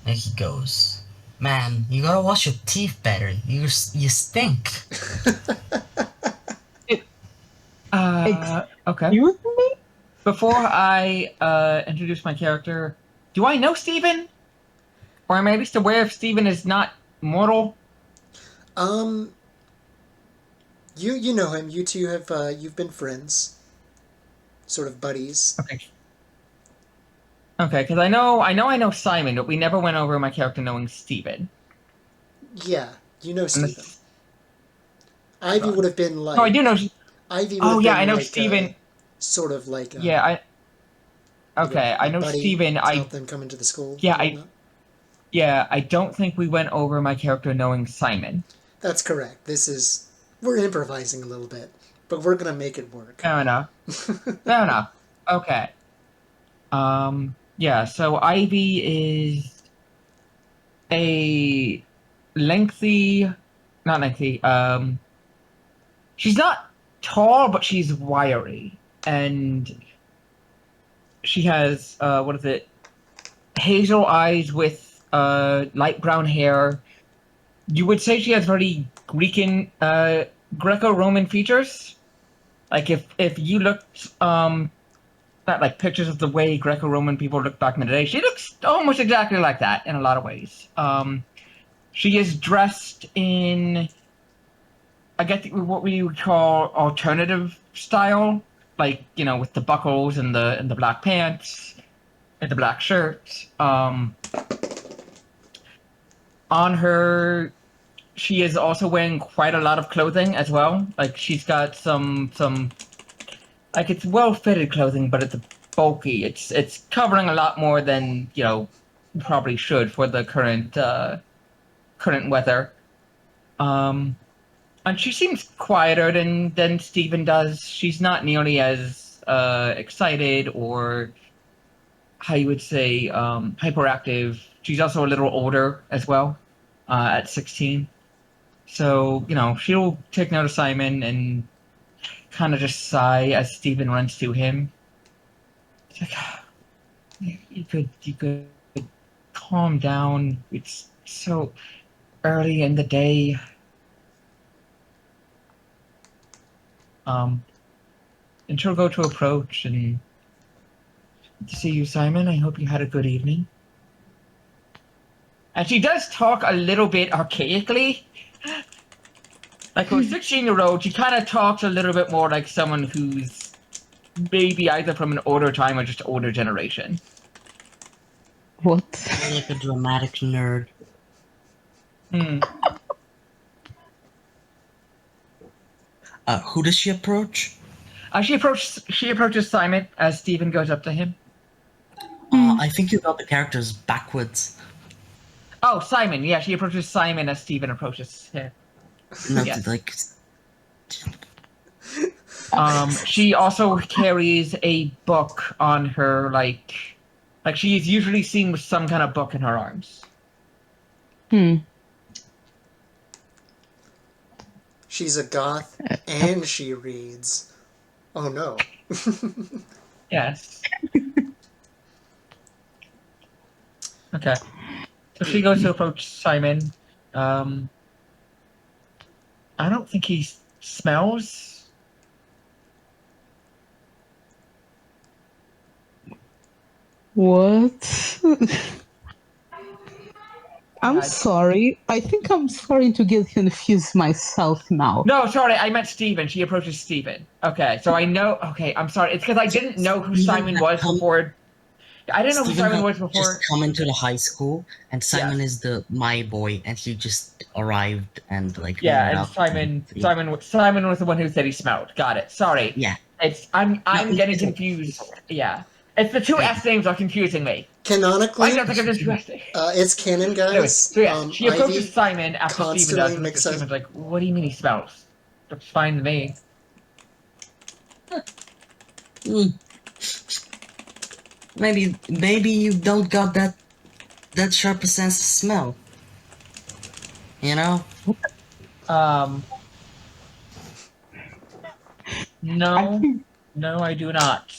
and he goes, "Man, you gotta wash your teeth better. You stink." Okay. Excuse me? Before I introduce my character, do I know Steven? Or am I at least aware if Steven is not mortal? You know him. You two have you've been friends, sort of buddies. Okay. Okay, because I know Simon, but we never went over my character knowing Steven. Yeah, you know Stephen. Ivy would have been No, I like do know. Ivy would Oh have yeah, been I know like Steven. sort of like Yeah, okay, I a know buddy Steven. to help them come into the school Yeah, and whatnot. I don't think we went over my character knowing Simon. That's correct. We're improvising a little bit, but we're gonna make it work. Fair enough. Fair enough. Okay. Yeah, so Ivy is a lengthy, not lengthy, she's not tall, but she's wiry. And she has, what is it? Hazel eyes with light brown hair. You would say she has very Greco-Roman features. Like if you looked at like pictures of the way Greco-Roman people looked back in the day, she looks almost exactly like that in a lot of ways. She is dressed in, I guess, what we would call alternative style, like with the buckles and the black pants and the black shirt. On her, she is also wearing quite a lot of clothing as well. Like she's got some like it's well fitted clothing, but it's bulky. It's covering a lot more than probably should for the current weather. And she seems quieter than Steven does. She's not nearly as excited or how you would say hyperactive. She's also a little older as well, at 16. So she'll take note of Simon and kind of just sigh as Steven runs to him. It's like, you could calm down. It's so early in the day. And she'll go to approach and to see you, Simon. I hope you had a good evening. And she does talk a little bit archaically. Like for a 16-year-old, she kind of talks a little bit more like someone who's maybe either from an older time or just older generation. What? Like a dramatic nerd. Who does she approach? She approaches Simon as Steven goes up to him. I think you got the characters backwards. Oh, Simon. Yeah, she approaches Simon as Steven approaches him. Not Yes. like. She also carries a book on her, like she is usually seen with some kind of book in her arms. She's a goth and she reads. Oh no. Yes. Okay. So she goes to approach Simon. I don't think he smells. What? I'm sorry. I think I'm starting to get confused myself now. No, sorry, I meant Steven. She approaches Steven. Okay, so I know. Okay, I'm sorry. It's because I didn't know who Simon was before. I didn't know who Simon was before. Just come into the high school, and Simon is the my boy, and he just arrived and like. Yeah, and Simon was the one who said he smelled. Got it. Sorry. Yeah. I'm getting confused. Yeah, it's the two S names are confusing me. Canonically, I don't think it's two S names. it's canon, guys. Anyway, so yeah, she approaches Ivy Simon after Steven does, and mixes- Steven's like, "What do you mean he smells? Looks fine to me." Maybe you don't got that sharp a sense of smell. You know? No, I do not.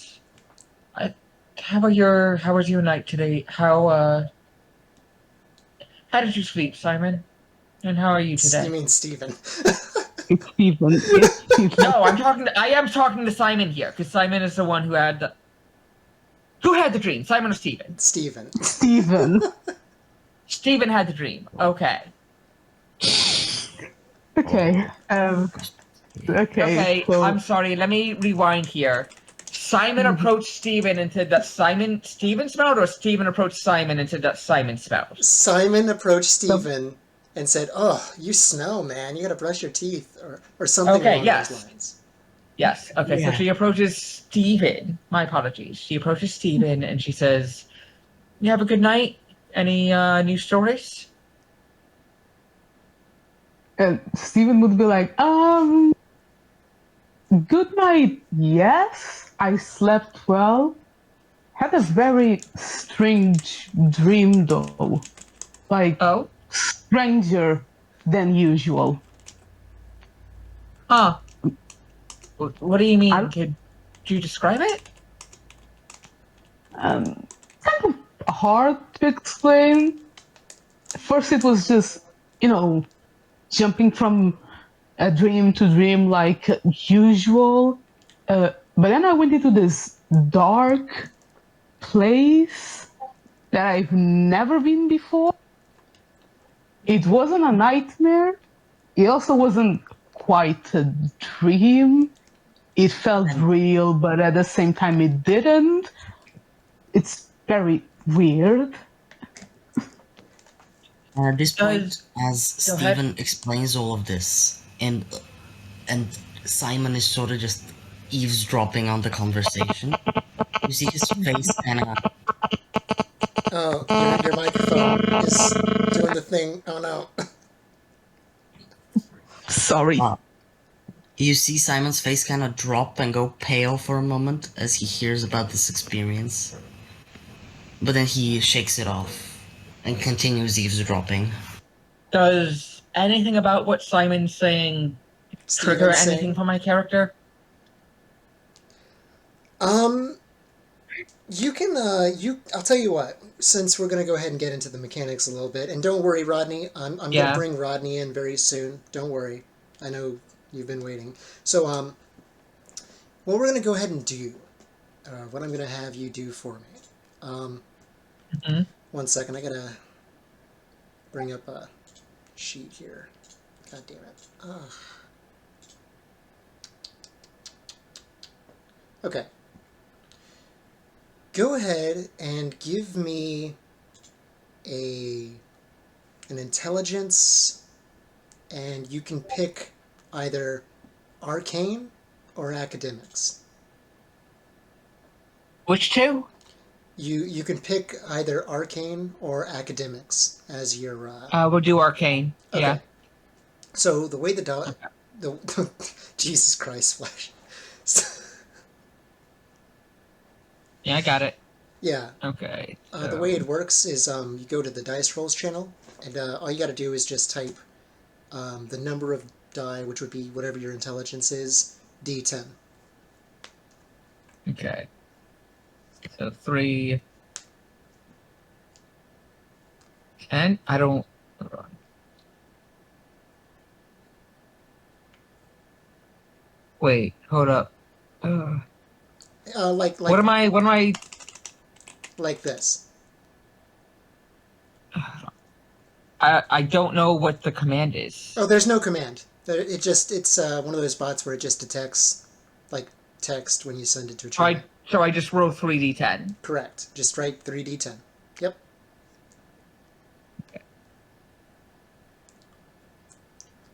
How was your night today? How did you sleep, Simon? And how are you today? You mean Steven? Steven. No, I am talking to Simon here, because Simon is the one who had the dream? Simon or Steven? Steven. Steven. Steven had the dream. Okay. Okay. Okay, so- I'm sorry. Let me rewind here. Simon approached Steven and said that Steven smelled, or Steven approached Simon and said that Simon smelled? Simon approached Steven and said, "Oh, you smell, man. You gotta brush your teeth," or something Okay, along those yes. lines. Yes. Okay, so Yeah. she approaches Steven. My apologies. She approaches Steven and she says, "You have a good night? Any new stories?" And Steven would be like, good night, yes. I slept well. Had a very strange dream though. Like Oh? stranger than usual. Huh. What do you I mean? Could you describe it? um kind of hard to explain. First it was just, you know, jumping from a dream to dream like usual. But then I went into this dark place that I've never been before. It wasn't a nightmare. It also wasn't quite a dream. It felt And real, but at the same time, it didn't. It's very weird. at this point, Does as Go ahead. Stephen explains all of this, and Simon is sort of just eavesdropping on the conversation, you see his face kind of. Oh, your microphone is doing the thing. Oh no. Sorry. You see Simon's face kind of drop and go pale for a moment as he hears about this experience. But then he shakes it off and continues eavesdropping. Does anything about what Simon's saying trigger Steven's anything saying, for my character? um, you can, I'll tell you what, since we're gonna go ahead and get into the mechanics a little bit, and don't worry, Rodney, I'm gonna Yeah. bring Rodney in very soon. Don't worry. I know you've been waiting. So, what we're gonna go ahead and do, what I'm gonna have you do for me, Mhm. one second, I gotta bring up a sheet here. God damn it. Ugh. Okay. Go ahead and give me an intelligence, and you can pick either arcane or academics. Which two? You can pick either arcane or academics as your We'll do arcane. Yeah. okay. So the way the Jesus Christ, Flash. Yeah, I got it. Yeah, Okay. the way it works is you go to the dice rolls channel, and all you got to do is just type the number of die, which would be whatever your intelligence is, D10. Okay. So 3, 10. I don't. Hold on. Wait. Hold up. Like What am I? What am I? like this. I don't know what the command is. Oh, there's no command. It's one of those bots where it just detects like text when you send it to a So channel. I just roll 3d10. Correct. Just write 3d10. Yep.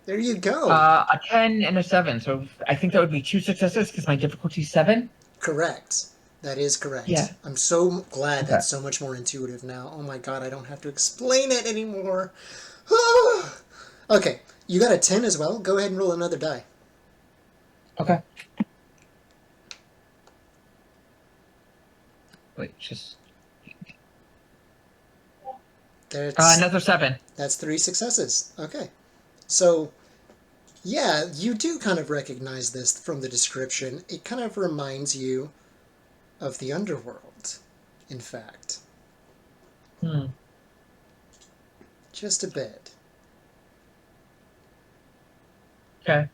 There you go. A 10 and a 7. So I think that would be 2 successes because my difficulty's 7. Correct. That is correct. Yeah. I'm so glad Okay. that's so much more intuitive now. Oh my god, I don't have to explain it anymore. Okay, you got a 10 as well. Go ahead and roll another die. Okay. Wait, just That's another 7. that's 3 successes. Okay. So, yeah, you do kind of recognize this from the description. It kind of reminds you of the underworld, in fact. Hmm. Just a bit. Okay.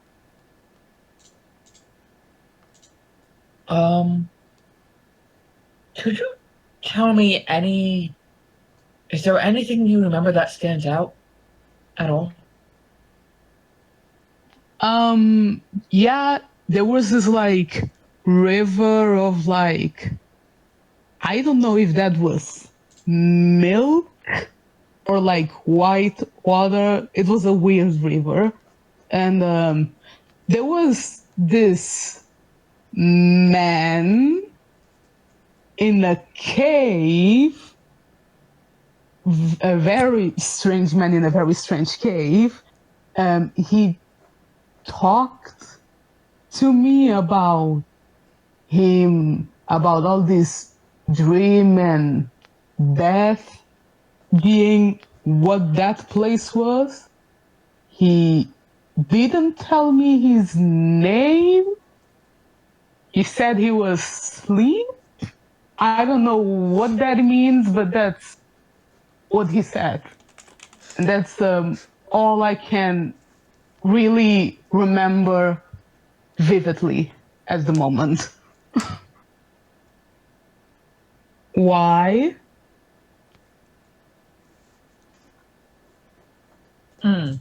Um. Could you tell me any? Is there anything you remember that stands out at all? Yeah, there was this like river of like, I don't know if that was milk or like white water. It was a weird river. And there was this man in a cave, a very strange man in a very strange cave. He talked to me about about all this dream and death being what that place was. He didn't tell me his name. He said he was asleep. I don't know what that means, but that's what he said. And that's all I can really remember vividly at the moment. Why? Hmm.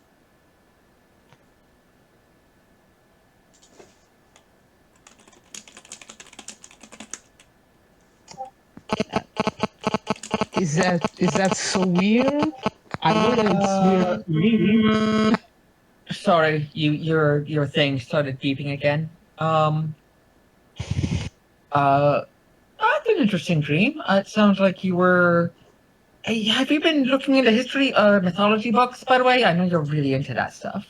Is that so weird? I know that it's weird. Really? Sorry, your thing started beeping again. Uh, that's an interesting dream. It sounds like you were. Hey, have you been looking into history or mythology books, by the way? I know you're really into that stuff.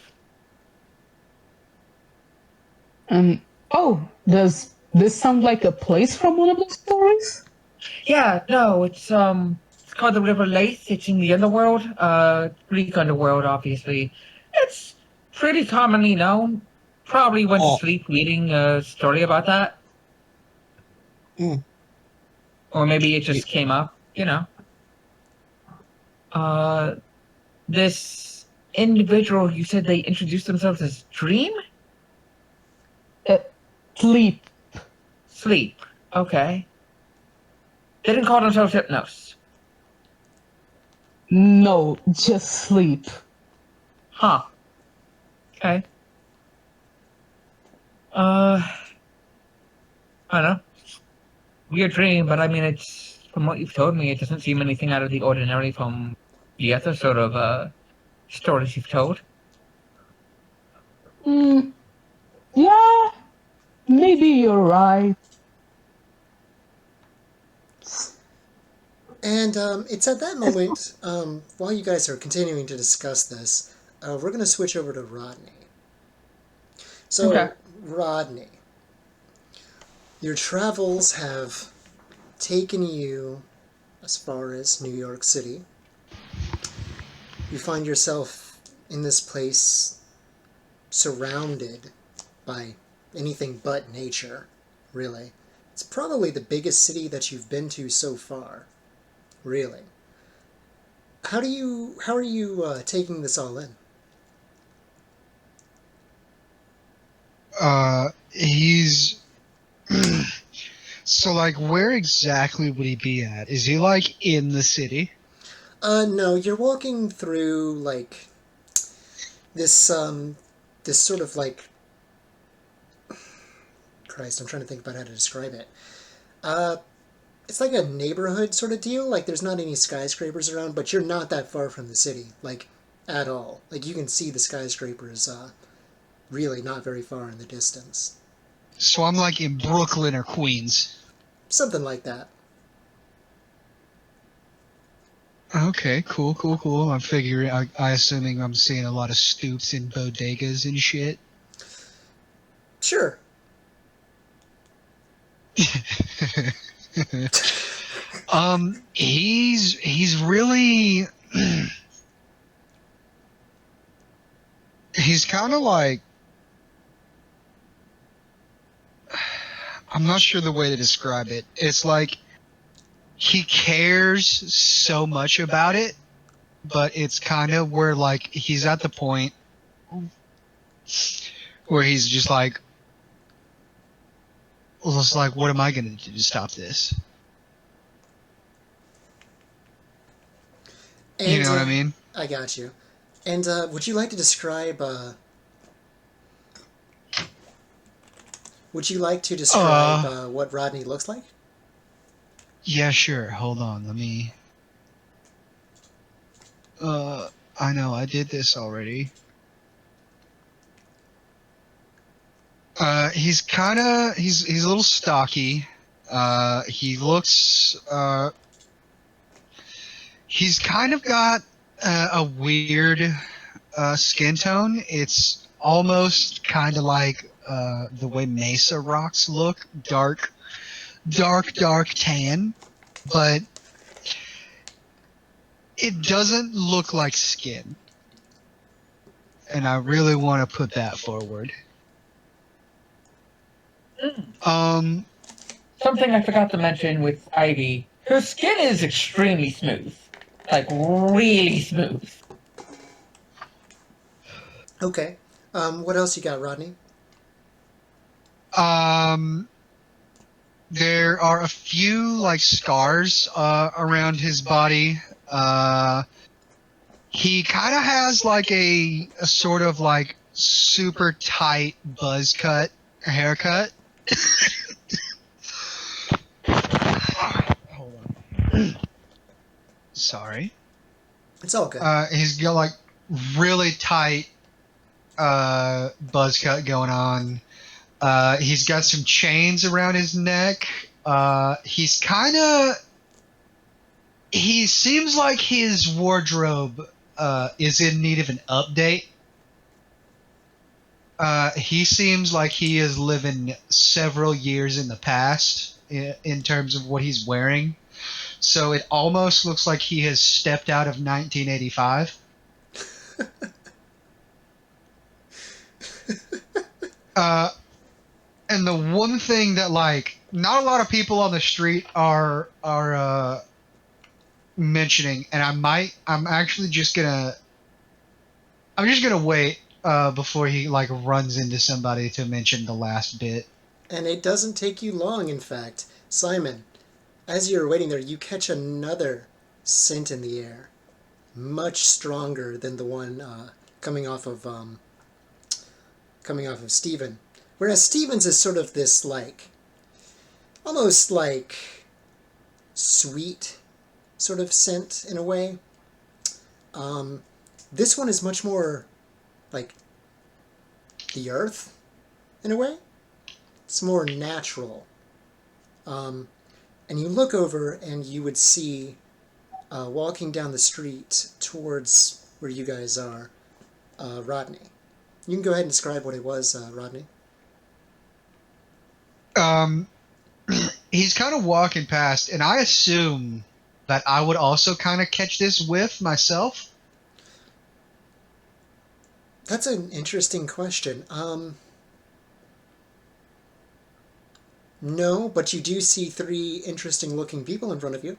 Um. Oh, does this sound like a place from one of those stories? Yeah, no, it's called the River Lace. It's in the underworld, Greek underworld, obviously. It's pretty commonly known. Probably went to Oh, sleep reading a story about that, mm, or maybe it y- just came up. Uh, this individual, you said they introduced themselves as Dream? Uh, Sleep. Sleep. Okay. They didn't call themselves Hypnos. No, just sleep. Huh. Okay. Uh, I don't know. Weird dream, but I mean, it's from what you've told me, it doesn't seem anything out of the ordinary from the other sort of stories you've told. Mm, yeah, maybe you're right. And it's at that moment, while you guys are continuing to discuss this, we're going to switch over to Rodney. Okay. So, Rodney, your travels have taken you as far as New York City. You find yourself in this place surrounded by anything but nature, really. It's probably the biggest city that you've been to so far, really. How are you taking this all in? He's so like where exactly would he be at? Is he like in the city? No, you're walking through like this this sort of like Christ, I'm trying to think about how to describe it. Uh, it's like a neighborhood sort of deal. Like there's not any skyscrapers around, but you're not that far from the city, like at all. Like you can see the skyscrapers really not very far in the distance. So I'm like in Brooklyn or Queens. Something like that. Okay, cool, cool, cool. I'm figuring. I assuming I'm seeing a lot of stoops and bodegas and shit. Sure. He's really he's kind of like I'm not sure the way to describe it. It's like he cares so much about it, but it's kind of where like he's at the point where he's just like, well, it's like, what am I gonna do to stop this? You And know what I mean? I got you. And would you like to describe? Would you like to describe Uh, what Rodney looks like? yeah, sure. Hold on, let me. I know I did this already. He's a little stocky. He looks he's kind of got a weird skin tone. It's almost kind of like the way mesa rocks look, dark tan, but it doesn't look like skin. And I really want to put that forward. Um, Something I forgot to mention with Ivy, her skin is extremely smooth. Like, really smooth. Okay. What else you got, Rodney? There are a few like scars around his body. He kind of has like a sort of like super tight buzz cut haircut. Hold on. Sorry. It's all good. He's got like really tight buzz cut going on. He's got some chains around his neck. He's kind of. He seems like his wardrobe is in need of an update. He seems like he is living several years in the past in terms of what he's wearing. So it almost looks like he has stepped out of 1985. And the one thing that like not a lot of people on the street are mentioning, and I'm actually just gonna wait before he like runs into somebody to mention the last bit. And it doesn't take you long, in fact. Simon, as you're waiting there, you catch another scent in the air, much stronger than the one coming off of Stephen. Whereas Stephen's is sort of this like, almost like sweet sort of scent in a way. This one is much more like the earth in a way. It's more natural. And you look over and you would see walking down the street towards where you guys are, Rodney. You can go ahead and describe what it was, Rodney. He's kind of walking past, and I assume that I would also kind of catch this whiff myself. That's an interesting question. No, but you do see three interesting looking people in front of you.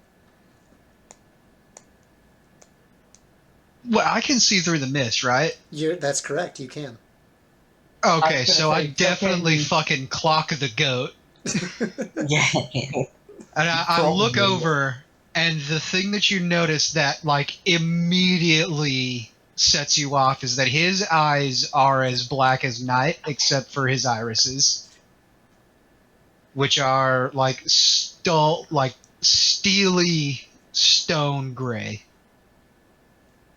Well, I can see through the mist, right? That's correct, you can. Okay, so I say, definitely fucking clock the goat. Yeah. And I look over, and the thing that you notice that like immediately sets you off is that his eyes are as black as night, except for his irises, which are like steely stone gray.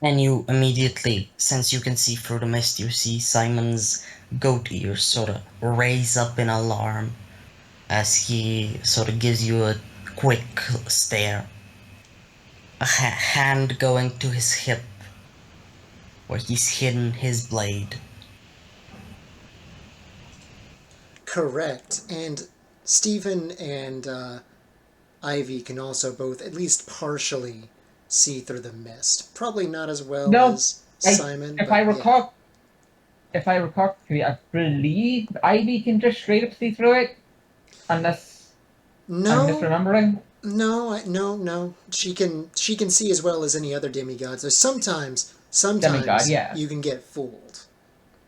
And you immediately, since you can see through the mist, you see Simon's goat ears sort of raise up in alarm as he sort of gives you a quick stare. A hand going to his hip where he's hidden his blade. Correct. And Stephen and Ivy can also both at least partially see through the mist. Probably not as well No, as Simon. If but I yeah. recall, I believe Ivy can just straight up see through it, unless I'm No, misremembering. no. She can see as well as any other demigod. So sometimes Demigod, yeah. you can get fooled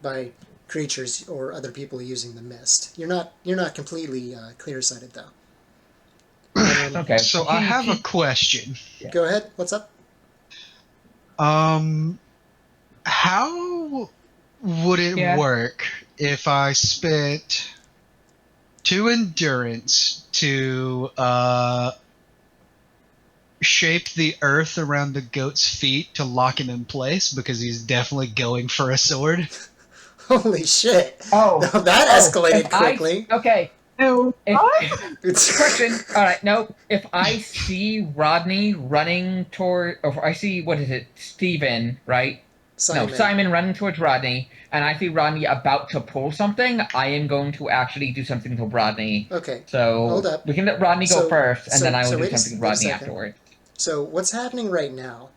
by creatures or other people using the mist. You're not completely clear sighted though. Okay. So I have a question. Go ahead. What's up? How would it work if I spent 2 endurance to shape the earth around the goat's feet to lock him in place because he's definitely going for a sword. Holy shit! Oh, Now that escalated quickly. Okay. Oh, Question. All right. No. If I see Rodney running toward, or I see what is it, Steven, right? No, Simon. Simon running towards Rodney, and I see Rodney about to pull something. I am going to actually do something to Rodney. Okay. Hold So up. we can let Rodney go first, and then I will do wait something to wait a Rodney second. afterwards. So what's happening right now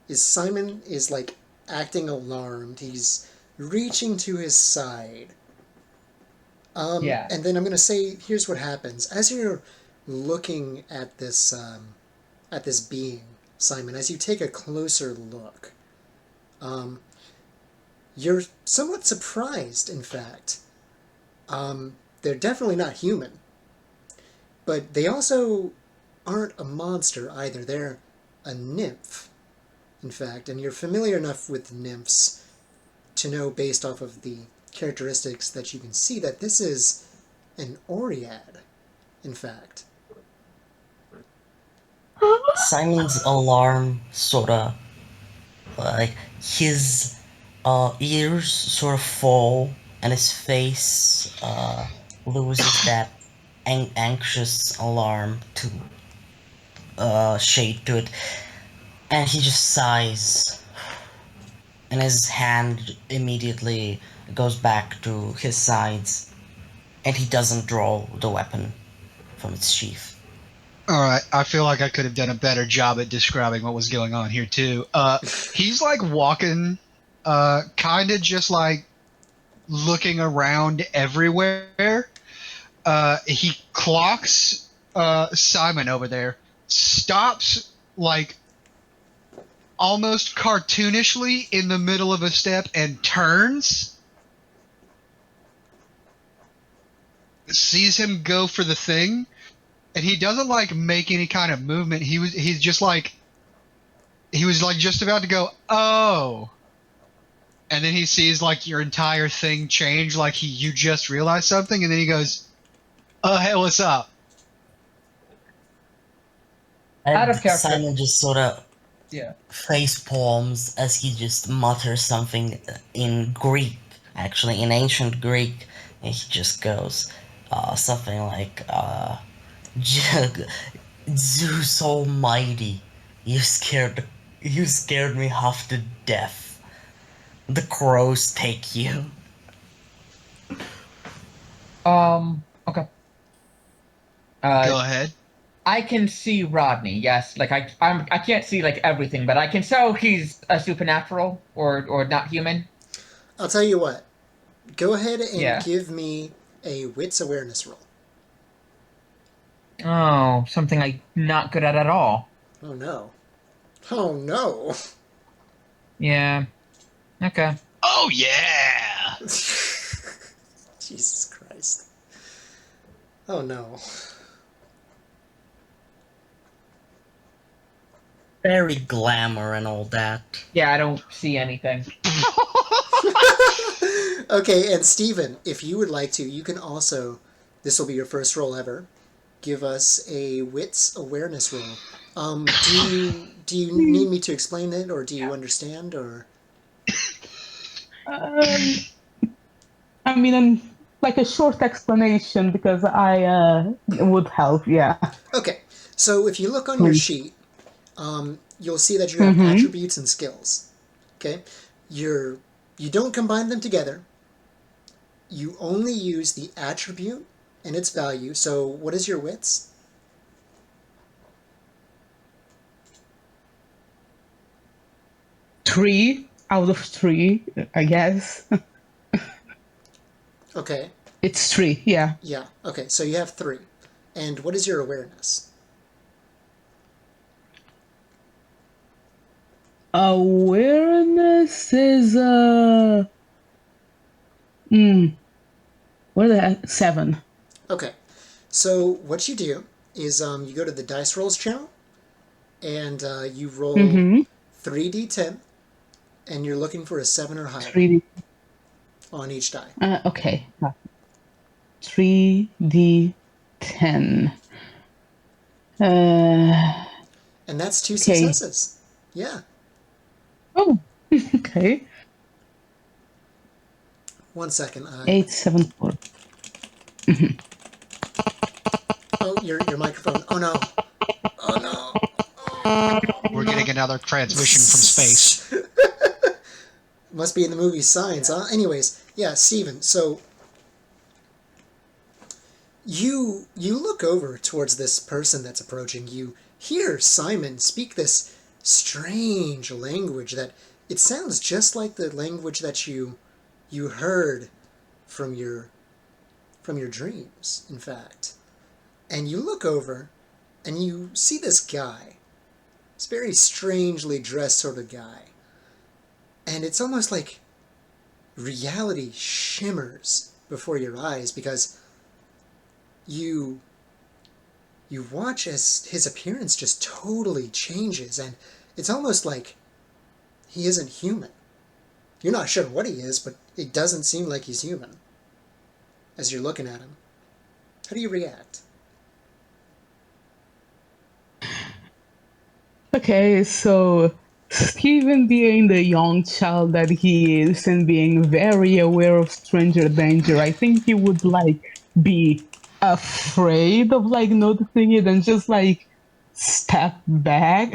is Simon is like acting alarmed. He's reaching to his side. Yeah. And then I'm gonna say, here's what happens as you're looking at this being, Simon. As you take a closer look, you're somewhat surprised. In fact, they're definitely not human, but they also aren't a monster either. They're a nymph, in fact, and you're familiar enough with nymphs to know, based off of the characteristics that you can see, that this is an Oread, in fact. Simon's alarm sorta like his ears sort of fall and his face loses that anxious alarm to shade to it, and he just sighs, and his hand immediately goes back to his sides, and he doesn't draw the weapon from its sheath. All right, I feel like I could have done a better job at describing what was going on here too. He's like walking, kind of just like looking around everywhere. He clocks Simon over there, stops like almost cartoonishly in the middle of a step and turns. Sees him go for the thing, and he doesn't like make any kind of movement. He was just about to go, oh, and then he sees like your entire thing change, like you just realized something, and then he goes, oh hey, what's up? Out And of character. Simon just sort of Yeah. face palms as he just mutters something in Greek, actually in ancient Greek, and he just goes something like Zeus Almighty, you scared me half to death. The crows take you. Okay. Go ahead. I can see Rodney. Yes, like I can't see like everything, but I can tell he's a supernatural or not human. I'll tell you what. Go ahead and Yeah. give me a wits awareness roll. Oh, something I'm not good at all. Oh no. Oh no. Yeah. Okay. Oh yeah. Jesus Christ. Oh no. Very glamour and all that. Yeah, I don't see anything. Okay, and Steven, if you would like to, you can also, this will be your first roll ever, give us a wits awareness roll. Do you need me to explain it, or do you understand, or? I mean, like a short explanation because I would help. Yeah. Okay, so if you look on your Please. sheet, you'll see that you have attributes and skills. Okay, you don't combine them together. You only use the attribute and its value. So what is your wits? Three out of three, I guess. Okay. It's three. Yeah. Yeah. Okay. So you have 3. And what is your awareness? Awareness is what is that? 7. Okay. So what you do is you go to the Dice Rolls channel and you roll 3d10 and you're looking for a 7 or higher 3D. on each die. Okay. 3D10. And that's 2 Okay. successes. Yeah. Oh, okay. 1 second. 874. Oh, your microphone. Oh no. Oh no. Oh, We're getting another transmission from space. Must be in the movie Signs, huh? Anyways, yeah, Steven, so you look over towards this person that's approaching. You hear Simon speak this strange language that it sounds just like the language that you heard from your dreams, in fact. And you look over and you see this guy. This very strangely dressed sort of guy. And it's almost like reality shimmers before your eyes because you watch as his appearance just totally changes, and it's almost like he isn't human. You're not sure what he is, but it doesn't seem like he's human as you're looking at him. How do you react? Okay, so Stephen, being the young child that he is and being very aware of stranger danger, I think he would like be afraid of like noticing it and just like step back,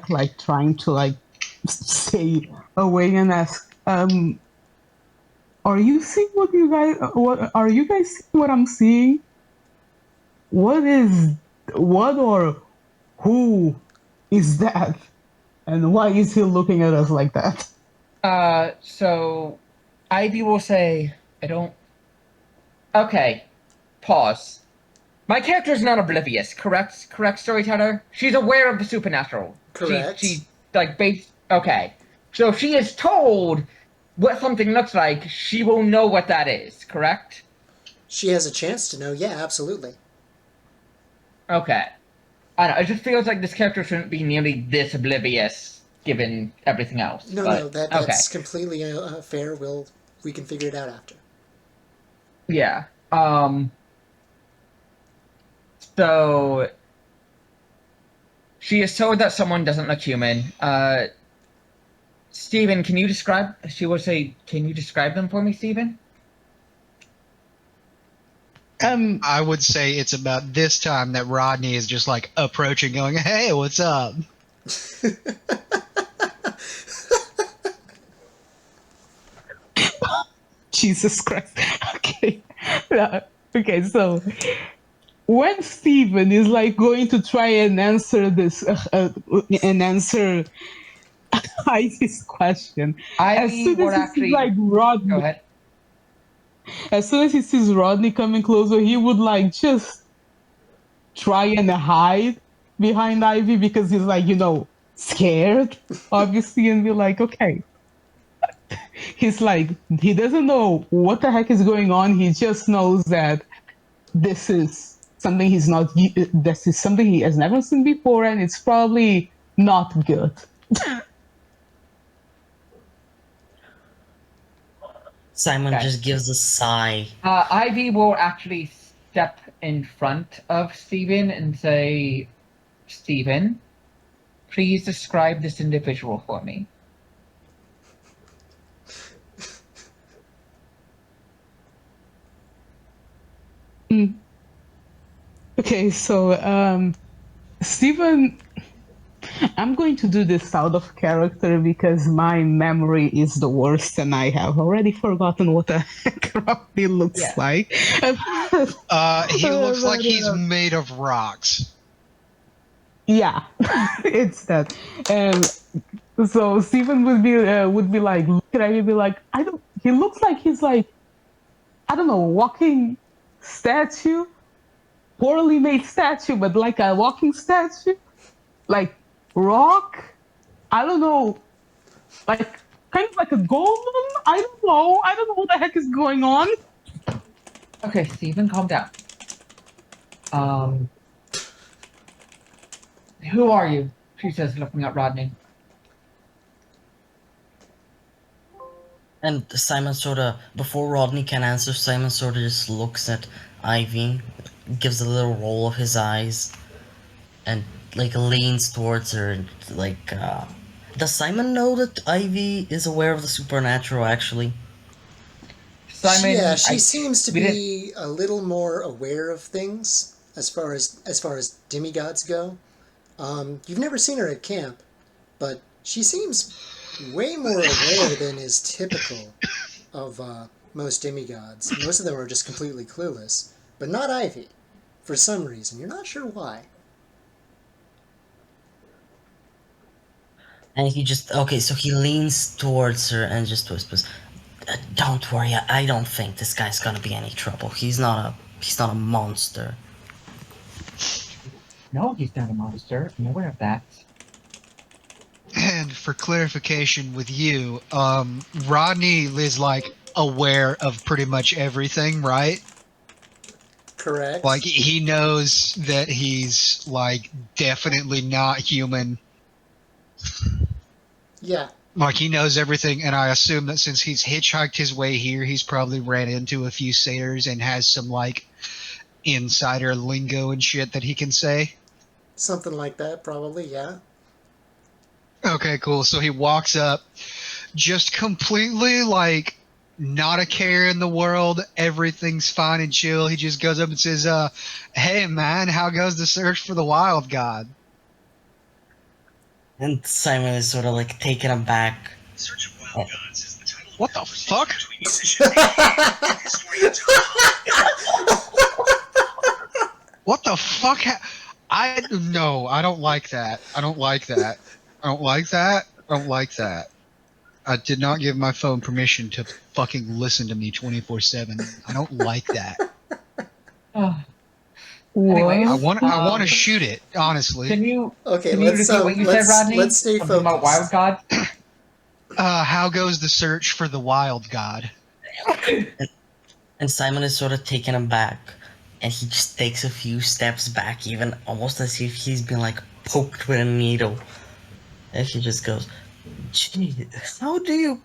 like trying to like stay away and ask, are you seeing what are you guys seeing what I'm seeing? What or who is that? And why is he looking at us like that? So Ivy will say, I don't. Okay, pause. My character is not oblivious, correct? Correct, storyteller? She's aware of the supernatural. Correct. She like, base. Okay. So if she is told what something looks like, she will know what that is, correct? She has a chance to know. Yeah, absolutely. Okay. I don't know, it just feels like this character shouldn't be nearly this oblivious given everything else. No, but, no, that's completely fair. We can figure it out after. Yeah. So she is told that someone doesn't look human. Stephen, can you describe? She will say, "Can you describe them for me, Stephen?" I would say it's about this time that Rodney is just like approaching, going, "Hey, what's up?" Jesus Christ. Okay. Okay, so when Stephen is like going to try and answer this and answer Ivy's question, as Ivy soon would as he sees actually like go Rodney, ahead. as soon as he sees Rodney coming closer, he would like just try and hide behind Ivy because he's like, scared, obviously, and be like, okay. He's like, he doesn't know what the heck is going on. He just knows that this is something this is something he has never seen before, and it's probably not good. Simon Okay. just gives a sigh. Ivy will actually step in front of Stephen and say, "Stephen, please describe this individual for me." Okay, so Stephen, I'm going to do this out of character because my memory is the worst and I have already forgotten what the heck Robbie looks Yeah. like. He looks like he's made of rocks. Yeah, it's that. And so Stephen would be like, look at me, be like, I don't. He looks like he's like, I don't know, walking statue, poorly made statue, but like a walking statue, like rock. I don't know, like kind of like a golem. I don't know. I don't know what the heck is going on. Okay, Stephen, calm down. Who are you? She says, looking at Rodney. And Simon before Rodney can answer, Simon sort of just looks at Ivy, gives a little roll of his eyes, and like leans towards her and like does Simon know that Ivy is aware of the supernatural actually? Yeah, Simon, she seems to we didn't. be a little more aware of things as far as demigods go. You've never seen her at camp, but she seems way more aware than is typical of most demigods. Most of them are just completely clueless, but not Ivy, for some reason. You're not sure why. And he just okay, so he leans towards her and just whispers, "Don't worry, I don't think this guy's gonna be any trouble. He's not a monster." No, he's not a monster. I'm aware of that. And for clarification with you, Rodney is like aware of pretty much everything, right? Like Correct? he knows that he's like definitely not human. Yeah. Like he knows everything, and I assume that since he's hitchhiked his way here, he's probably ran into a few satyrs and has some like insider lingo and shit that he can say. Something like that, probably, yeah. Okay, cool. So he walks up, just completely like not a care in the world. Everything's fine and chill. He just goes up and says, "Hey man, how goes the search for the wild god?" And Simon is sort of like taken aback. What the fuck? What the fuck? I no, I don't like that. I don't like that. I don't like that. I don't like that. I did not give my phone permission to fucking listen to me 24/7. I don't like that. Oh. What? I want to shoot it, honestly. Can you Okay, can you let's repeat what you said, Rodney? let's stay Something about Wild focused. God. How goes the search for the wild god? And Simon is sort of taken aback. And he just takes a few steps back, even almost as if he's been like poked with a needle. And he just goes, "Gee, how do you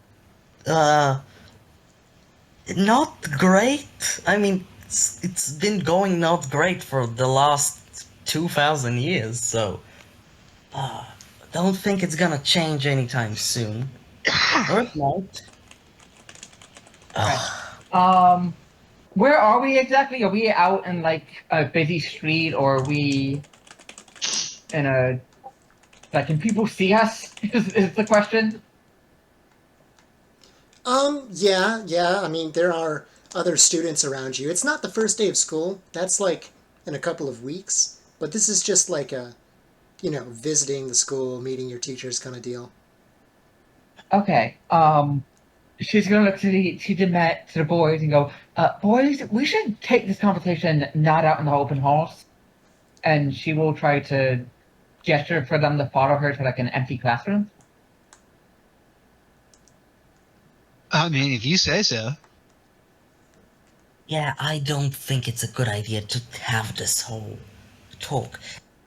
not great? I mean, it's been going not great for the last 2,000 years, so don't think it's gonna change anytime soon. Or it might." Right. Where are we exactly? Are we out in like a busy street, or are we in a like? Can people see us? Is the question? Yeah. I mean, there are other students around you. It's not the first day of school. That's like in a couple of weeks. But this is just like visiting the school, meeting your teachers kind of deal. Okay. She's gonna look to the boys and go, "Boys, we should take this conversation not out in the open halls." And she will try to gesture for them to follow her to like an empty classroom. I mean, if you say so. Yeah, I don't think it's a good idea to have this whole talk.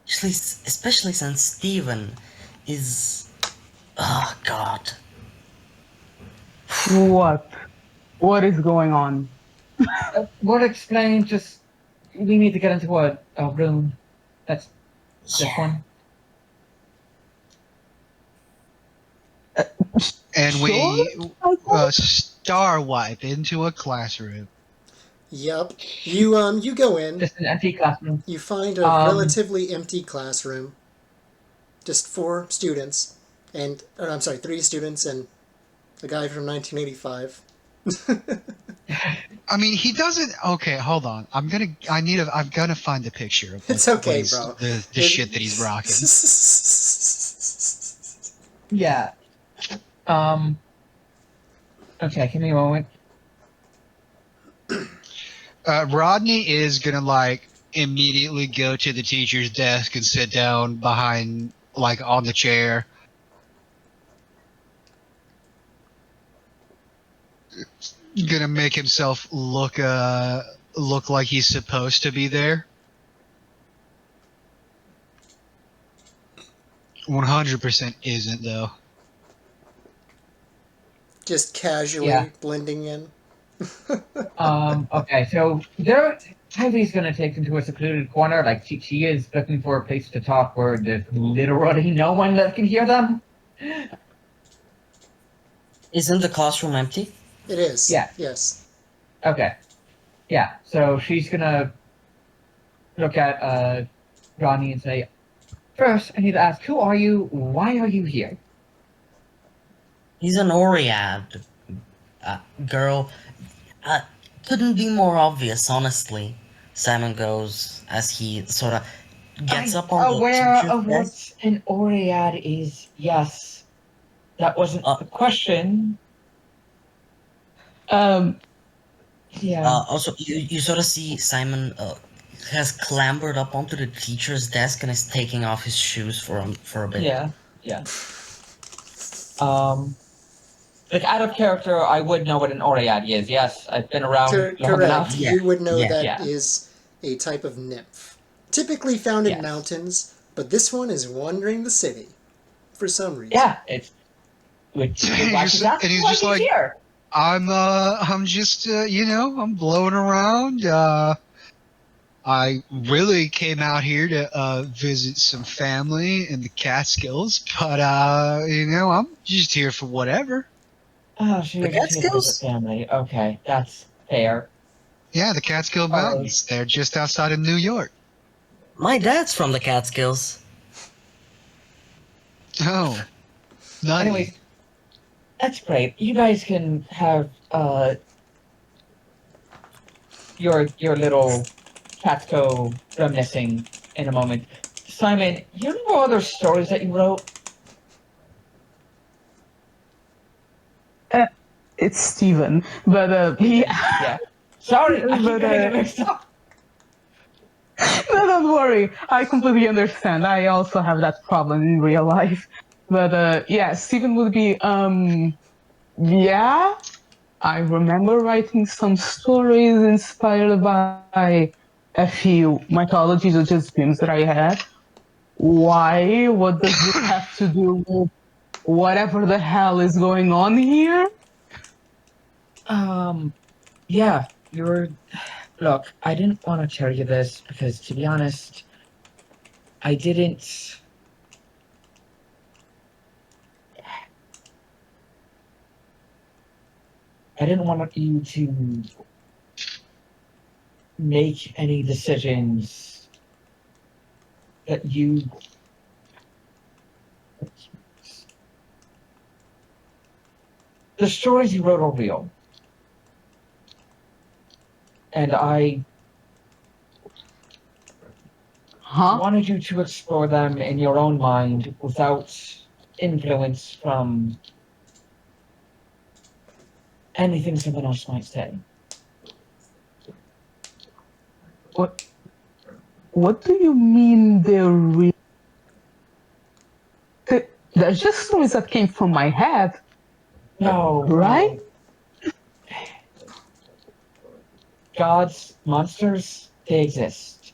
Especially since Steven is. Oh, God. What? What is going on? We'll explain. Just we need to get into a room. That's this Yeah. one. And we Sure? star wipe into a classroom. Yep. You go in. Just an empty classroom. You find a relatively empty classroom. Just 4 students, I'm sorry, 3 students and a guy from 1985. I mean, he doesn't. Okay, hold on. I'm gonna find a picture of It's okay, what bro. the shit that he's rocking. Yeah. Okay, give me a moment. Rodney is gonna like immediately go to the teacher's desk and sit down behind, like, on the chair. Gonna make himself look like he's supposed to be there. 100% isn't though. Just casually Yeah. blending in. Okay, so there Ivy's gonna take him to a secluded corner. Like she is looking for a place to talk where there's literally no one that can hear them. Isn't the classroom empty? It is. Yeah. Yes. Okay. Yeah. So she's gonna look at Ronnie and say, "First, I need to ask, who are you? Why are you here?" He's an Oriad. Girl. Couldn't be more obvious, honestly. Simon goes as he sort of gets up on the aware teacher's of what desk. an Oread is. Yes, that wasn't the question. Yeah. Also, you sort of see Simon has clambered up onto the teacher's desk and is taking off his shoes for a bit. Yeah. Yeah. Like out of character, I would know what an Oread is. Yes, I've been around long Correct. enough. Yeah, You would know yeah. that is Yeah. a type of nymph, typically found in Yes. mountains, but this one is wandering the city for some reason. Yeah, it's which is And why he's she's just- asking and he's why just she's like- here. I'm just, I'm blowing around. I really came out here to visit some family in the Catskills, but I'm just here for whatever. Oh, she The was just here to Catskills? visit family. Okay, that's fair. Yeah, the Catskill Mountains. They're just outside of New York. My dad's from the Catskills. Oh, nutty. Anyways, that's great. You guys can have your little Catco reminiscing in a moment. Simon, you know other stories that you wrote? It's Steven, but Yeah. Sorry, I keep But, getting it mixed up. no, don't worry. I completely understand. I also have that problem in real life. But yeah, Steven would be yeah. I remember writing some stories inspired by a few mythologies or just dreams that I had. Why? What does this have to do with whatever the hell is going on here? Yeah, you're. Look, I didn't want to tell you this because, to be honest, I didn't. I didn't want you to make any decisions that you. The stories you wrote are real. And I Huh? wanted you to explore them in your own mind without influence from anything someone else might say. What do you mean they're real? They're just stories that came from my head, No. right? Gods, monsters, they exist.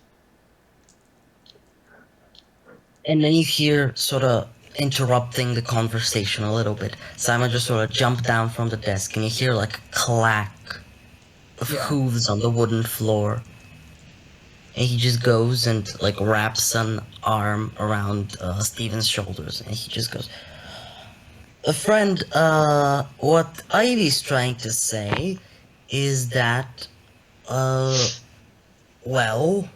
And then you hear, sort of interrupting the conversation a little bit, Simon just sort of jumped down from the desk, and you hear like a clack of Yeah. hooves on the wooden floor. And he just goes and like wraps an arm around Steven's shoulders, and he just goes, "Friend, what Ivy's trying to say is that, well,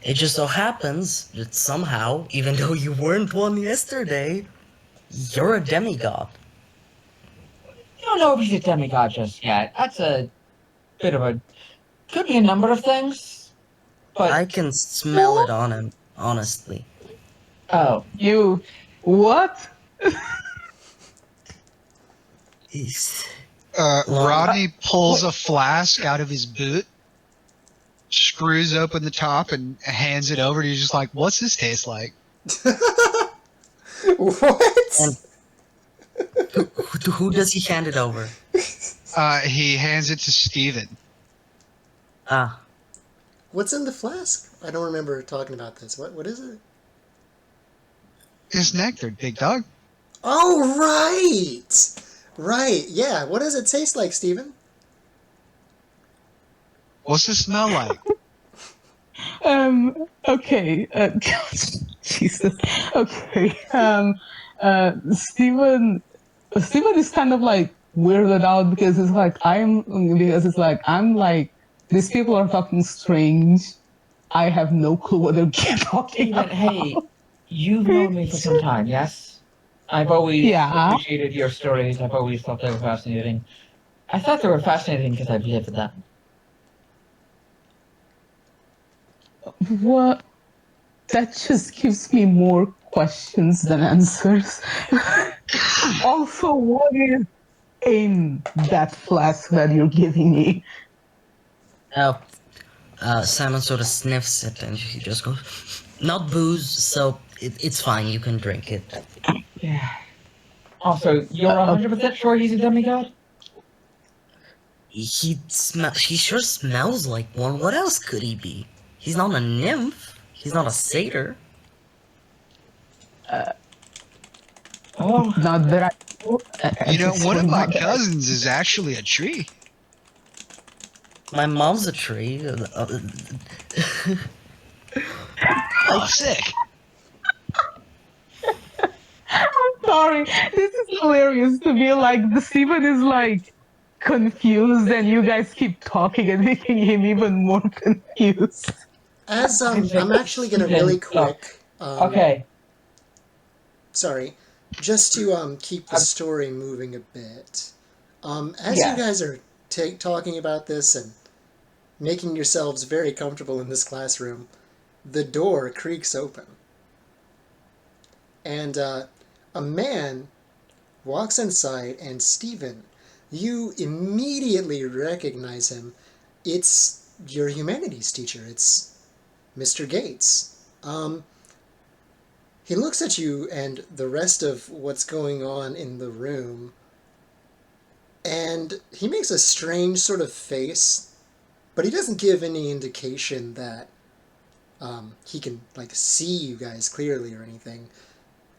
it just so happens that somehow, even though you weren't one yesterday, you're a demigod." You don't know if he's a demigod just yet. That's a bit of a. Could be a number of things. But. I can smell it on him, honestly. Oh. You. What? He's... Rodney pulls a flask out of his boot, screws open the top, and hands it over to you. Just like, what's this taste like? What? And who does he hand it over? He hands it to Steven. Ah, What's in the flask? I don't remember talking about this. What is it? It's nectar, big dog. Oh, right! Right, yeah. What does it taste like, Steven? What's it smell like? Okay. Jesus. Okay. Stephen. Stephen is kind of like weirded out because I'm like these people are talking strange. I have no clue what they're talking Steven, hey, about. you've known me for some time, yes? I've always Yeah. appreciated your stories. I've always thought they were fascinating. I thought they were fascinating because I've lived them. What? That just gives me more questions than answers. Also, what is in that flask that you're giving me? Oh, Simon sort of sniffs it and he just goes, "Not booze, so it's fine. You can drink it." Yeah. Also, you're 100% sure he's a demigod? He sure smells like one. What else could he be? He's not a nymph. He's not a satyr. Oh, Not that You know, one of my not that I cousins is actually a tree. My mom's a tree. Oh, sick. sorry. This is hilarious to me. Like the Steven is like confused, and you guys keep talking and making him even more confused. As I I'm think actually gonna really Steven. Oh, quick. okay. Sorry, just to keep the Um, story moving a bit. As you yes. guys are talking about this and making yourselves very comfortable in this classroom, the door creaks open, and a man walks inside. And Stephen, you immediately recognize him. It's your humanities teacher. It's Mr. Gates. He looks at you and the rest of what's going on in the room, and he makes a strange sort of face, but he doesn't give any indication that he can like see you guys clearly or anything.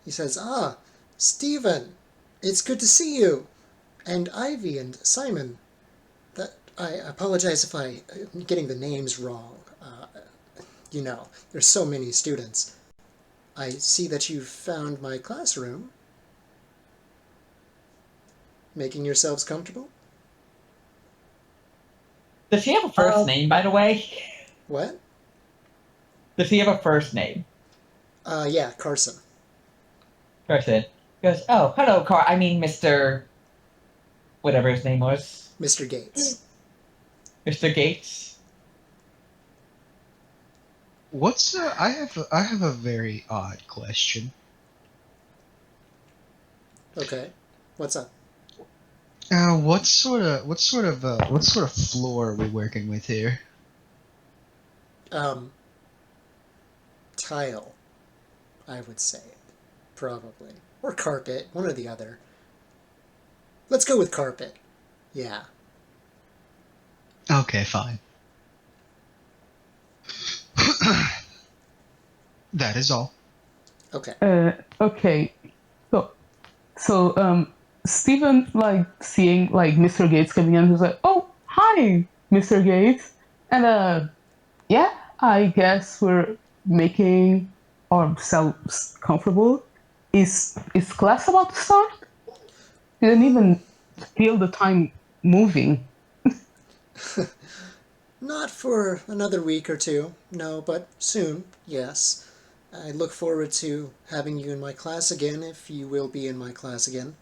He says, "Ah, Stephen, it's good to see you, and Ivy and Simon. That I apologize if I'm getting the names wrong. There's so many students. I see that you've found my classroom. Making yourselves comfortable? Does he have a first name, by the way? What? Does he have a first name? Yeah, Carson. Person. He goes, oh, hello, I mean, Mr. Whatever his name was. Mr. Gates. Mr. Gates. I have a very odd question. Okay. What's up? What sort of floor are we working with here? Um, Tile, I would say. Probably. Or carpet, one or the other. Let's go with carpet. Yeah. Okay, fine. That is all. Okay. Okay. So, Stephen, like, seeing, like, Mr. Gates coming in, he's like, oh, hi, Mr. Gates. And, yeah, I guess we're making ourselves comfortable. Is class about to start? Didn't even feel the time moving. Not for another week or two, no, but soon, yes. I look forward to having you in my class again, if you will be in my class again.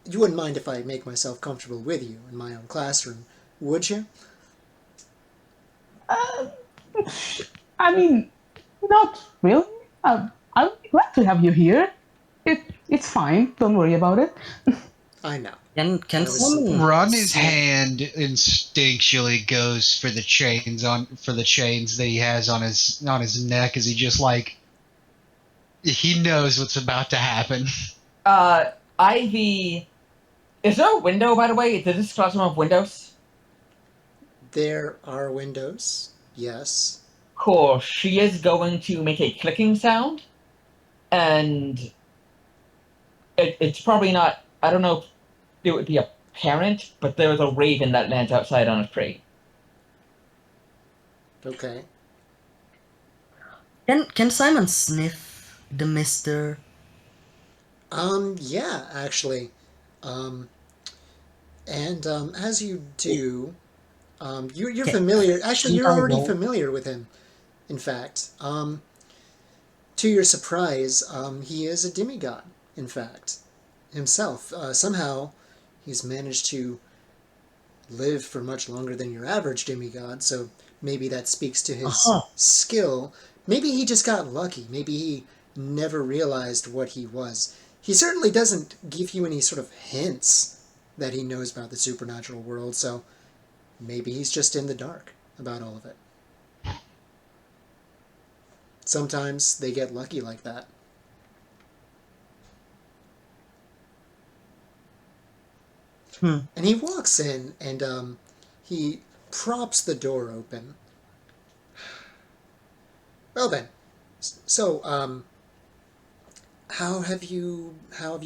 You wouldn't mind if I make myself comfortable with you in my own classroom, would you? Uh, I mean, not really. I'm glad to have you here. It's fine. Don't worry about it. I know. Can I was- someone Rodney's hand instinctually goes for the chains that he has on his neck as he just like he knows what's about to happen. Ivy. Is there a window, by the way? Does this classroom have windows? There are windows, yes. Cool. She is going to make a clicking sound, and it's probably not. I don't know if it would be apparent, but there is a raven that lands outside on a tree. Okay. Can Simon sniff the mister? Yeah, actually. Um, and as you do, you're Can, familiar. Actually, shouldn't you're I already roll? familiar with him. In fact, to your surprise, he is a demigod. In fact, himself. Somehow, he's managed to live for much longer than your average demigod. So maybe that speaks to his Uh-huh. skill. Maybe he just got lucky. Maybe he never realized what he was. He certainly doesn't give you any sort of hints that he knows about the supernatural world. So maybe he's just in the dark about all of it. Sometimes they get lucky like that. Hmm. And he walks in and he props the door open. Well then, so how have you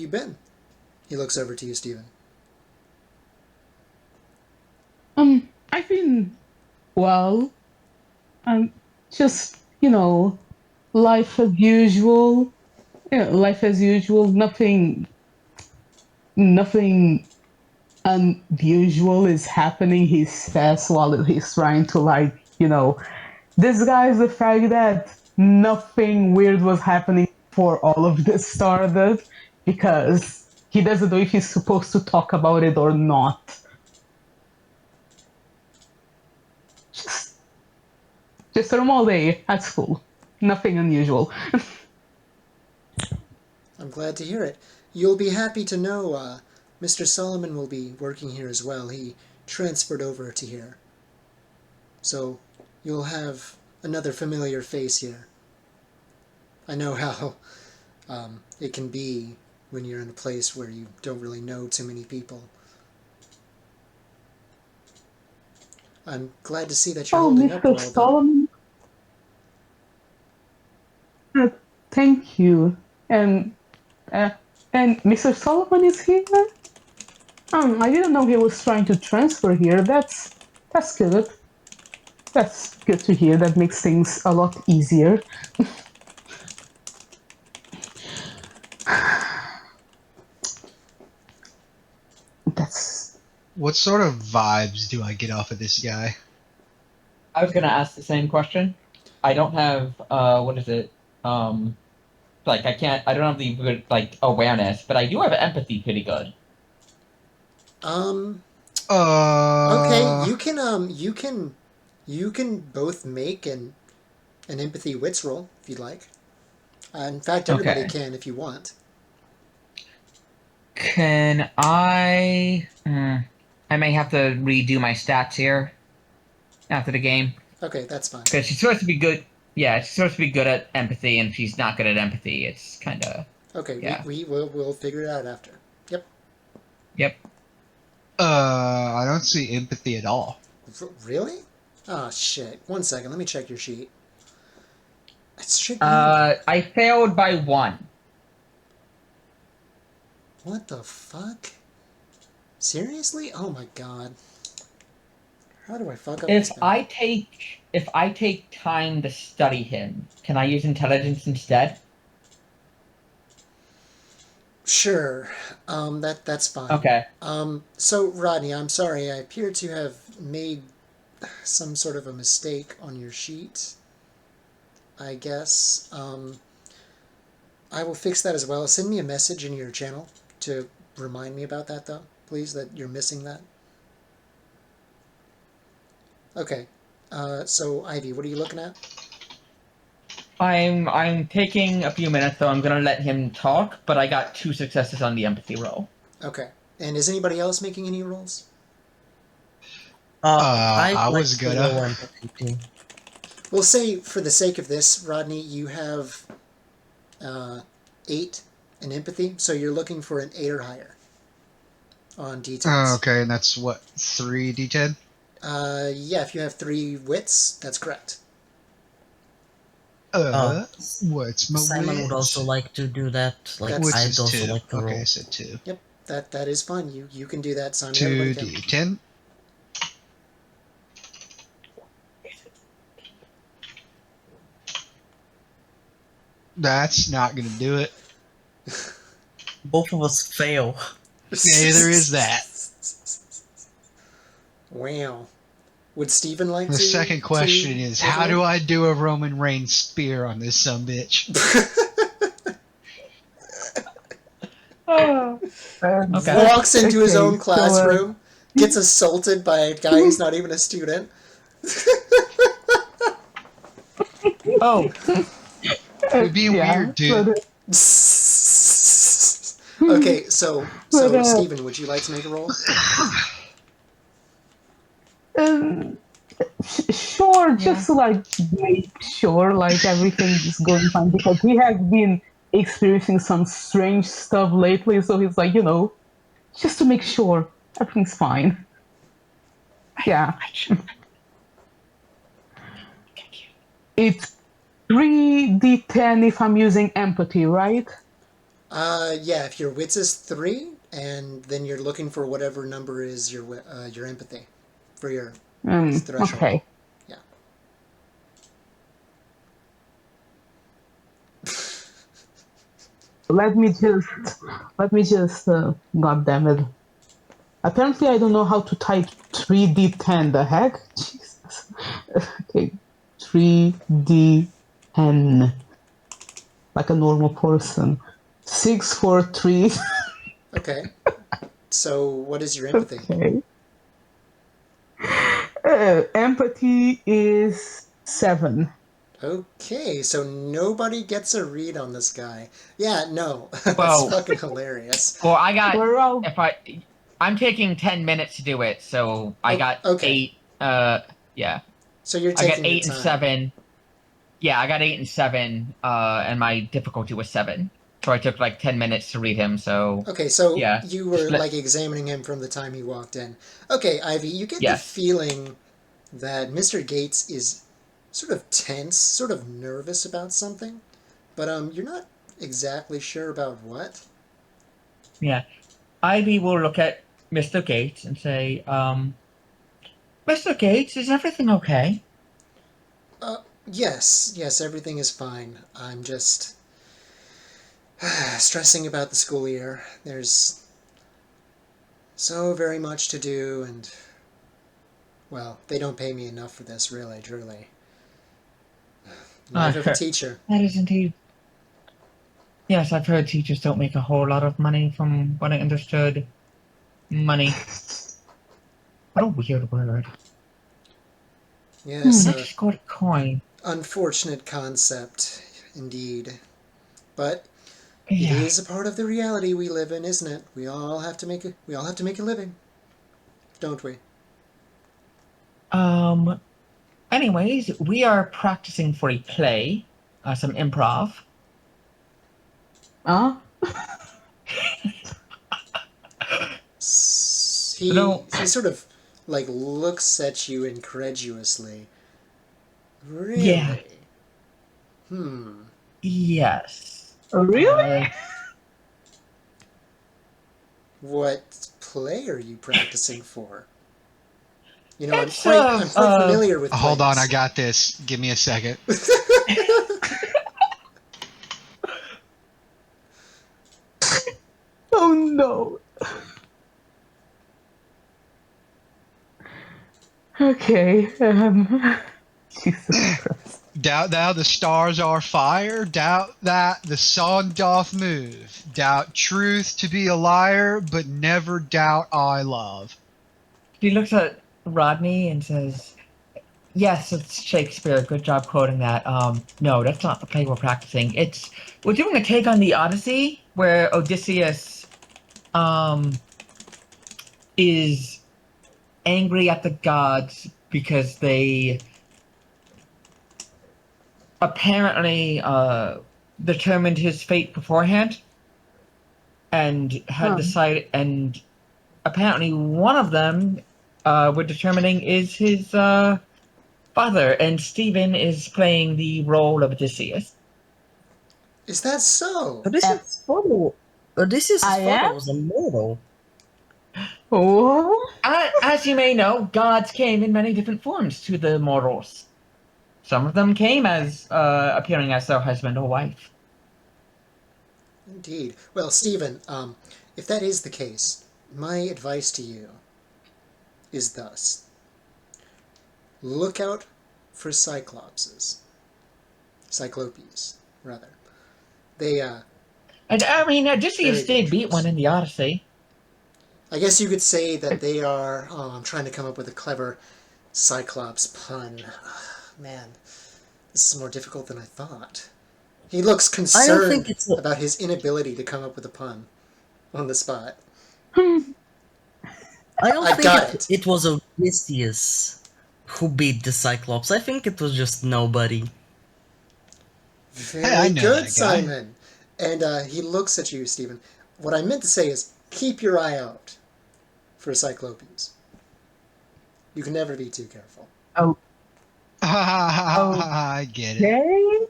been? He looks over to you, Stephen. I've been well. Just, you know, life as usual. Life as usual. Nothing unusual is happening. He says while he's trying to, like, disguise the fact that nothing weird was happening before all of this started, because he doesn't know if he's supposed to talk about it or not. Just, just a normal day at school. Nothing unusual. I'm glad to hear it. You'll be happy to know Mr. Solomon will be working here as well. He transferred over to here. So you'll have another familiar face here. I know how it can be when you're in a place where you don't really know too many people. I'm glad to see that you're Oh, holding up Mr. well, though. Solomon, uh, thank you. And uh, and Mr. Solomon is here. I didn't know he was trying to transfer here. That's good. That's good to hear. That makes things a lot easier. That's What sort of vibes do I get off of this guy? I was gonna ask the same question. I don't have what is it? Um, like I don't have the good like awareness, but I do have empathy pretty good. Um, okay, Uh, you can both make an empathy wits roll if you'd like. In fact, everybody Okay. can if you want. Can I? I may have to redo my stats here after the game Okay, that's fine. because she's supposed to be good. Yeah, she's supposed to be good at empathy, and if she's not good at empathy, it's kind of Okay, yeah. we'll figure it out after. Yep. Yep. I don't see empathy at all. Really? Oh shit. 1 second. Let me check your sheet. It should be. I failed by one. What the fuck? Seriously? Oh my god. How do I fuck up this guy? If I take time to study him, can I use intelligence instead? Sure. That's fine. Okay. So Rodney, I'm sorry. I appear to have made some sort of a mistake on your sheet. I guess. I will fix that as well. Send me a message in your channel to remind me about that, though, please, that you're missing that. Okay. So Ivy, what are you looking at? I'm taking a few minutes, so I'm gonna let him talk, but I got 2 successes on the empathy roll. Okay. And is anybody else making any rolls? I'd I like was to gonna. roll empathy too. We'll say, for the sake of this, Rodney, you have 8 in empathy, so you're looking for an 8 or higher on D10s. Okay, and that's what, 3d10? Yeah, if you have 3 wits, that's correct. Uh, what's my Simon would also witch? like to do that. Like, That's- Witch I'd is also 2. like to Okay, roll. I said 2. Yep, that is fine. You can do that, Simon. Everybody can. 2d10. That's not gonna do it. Both of us fail. Yeah, there is that. Wow. Would Steven like The to? second question is, how do I do a Roman Reigns spear on this sumbitch? Okay. Walks into his Okay, own classroom, gets assaulted by a guy who's not even a student. Oh, It'd be weird, dude. Okay, so But, Steven, would you like to make a roll? Sure, just to like make sure like everything is going fine because he has been experiencing some strange stuff lately, so he's like, just to make sure everything's fine. Yeah. It's 3d10 if I'm using empathy, right? Yeah, if your wits is 3, and then you're looking for whatever number is your empathy for your threshold. Okay. Yeah. Let me just, God damn it. Apparently I don't know how to type 3d10, the heck? Jesus. Okay, 3d10. Like a normal person. 643. Okay. So what is your empathy? Okay. Empathy is 7. Okay, so nobody gets a read on this guy. Yeah, no. That's Well- fucking hilarious. well, I got. We're all I'm taking 10 minutes to do it, so I got okay. 8. Yeah, So you're I taking got your 8 and time. 7. Yeah, I got 8 and 7. And my difficulty was 7, so I took like 10 minutes to read him. So Okay, so yeah, you were just let- like examining him from the time he walked in. Okay, Ivy, you get the Yes. feeling that Mr. Gates is sort of tense, sort of nervous about something, but you're not exactly sure about what. yeah. Ivy will look at Mr. Gates and say, Mr. Gates, is everything okay? Yes, everything is fine. I'm just stressing about the school year. There's so very much to do, and well, they don't pay me enough for this, really, truly. Life of a teacher. That is indeed. Yes, I've heard teachers don't make a whole lot of money from what I understood. Money. What a weird word. Yes, I just got a coin. unfortunate concept, indeed. But it Yeah. is a part of the reality we live in, isn't it? We all have to make a living, don't we? Anyways, we are practicing for a play, some improv. Huh? He sort of like looks at you incredulously. Really? Yeah. Yes. Really? What play are you practicing for? You know, I'm It's, quite familiar with plays. Hold on, I got this. Give me a second. Oh no. Okay. Jesus Christ. Doubt thou the stars are fire, doubt that the sun doth move, doubt truth to be a liar, but never doubt I love. He looks at Rodney and says, yes, it's Shakespeare. Good job quoting that. No, that's not the play we're practicing. We're doing a take on the Odyssey where Odysseus, is angry at the gods because they apparently determined his fate beforehand and had decided, and apparently one of them we're determining is his father, and Stephen is playing the role of Odysseus. Is that so? Odysseus' I am? father was immortal. Oh? As you may know, gods came in many different forms to the mortals. Some of them came as appearing as their husband or wife. Indeed. Well, Stephen, if that is the case, my advice to you is thus. Look out for Cyclopes, rather. They, I mean, Odysseus very did beat one dangerous. in the Odyssey. I guess you could say that they are, I'm trying to come up with a clever Cyclops pun. Man, this is more difficult than I thought. He looks I don't think concerned it's a, about his inability to come up with a pun on the spot. I don't I think got it. it was Odysseus who beat the Cyclops. I think it was just nobody. Very Hey, I know good, that guy. Simon. And he looks at you, Stephen. What I meant to say is keep your eye out for Cyclopes. You can never be too careful. Oh, I get it.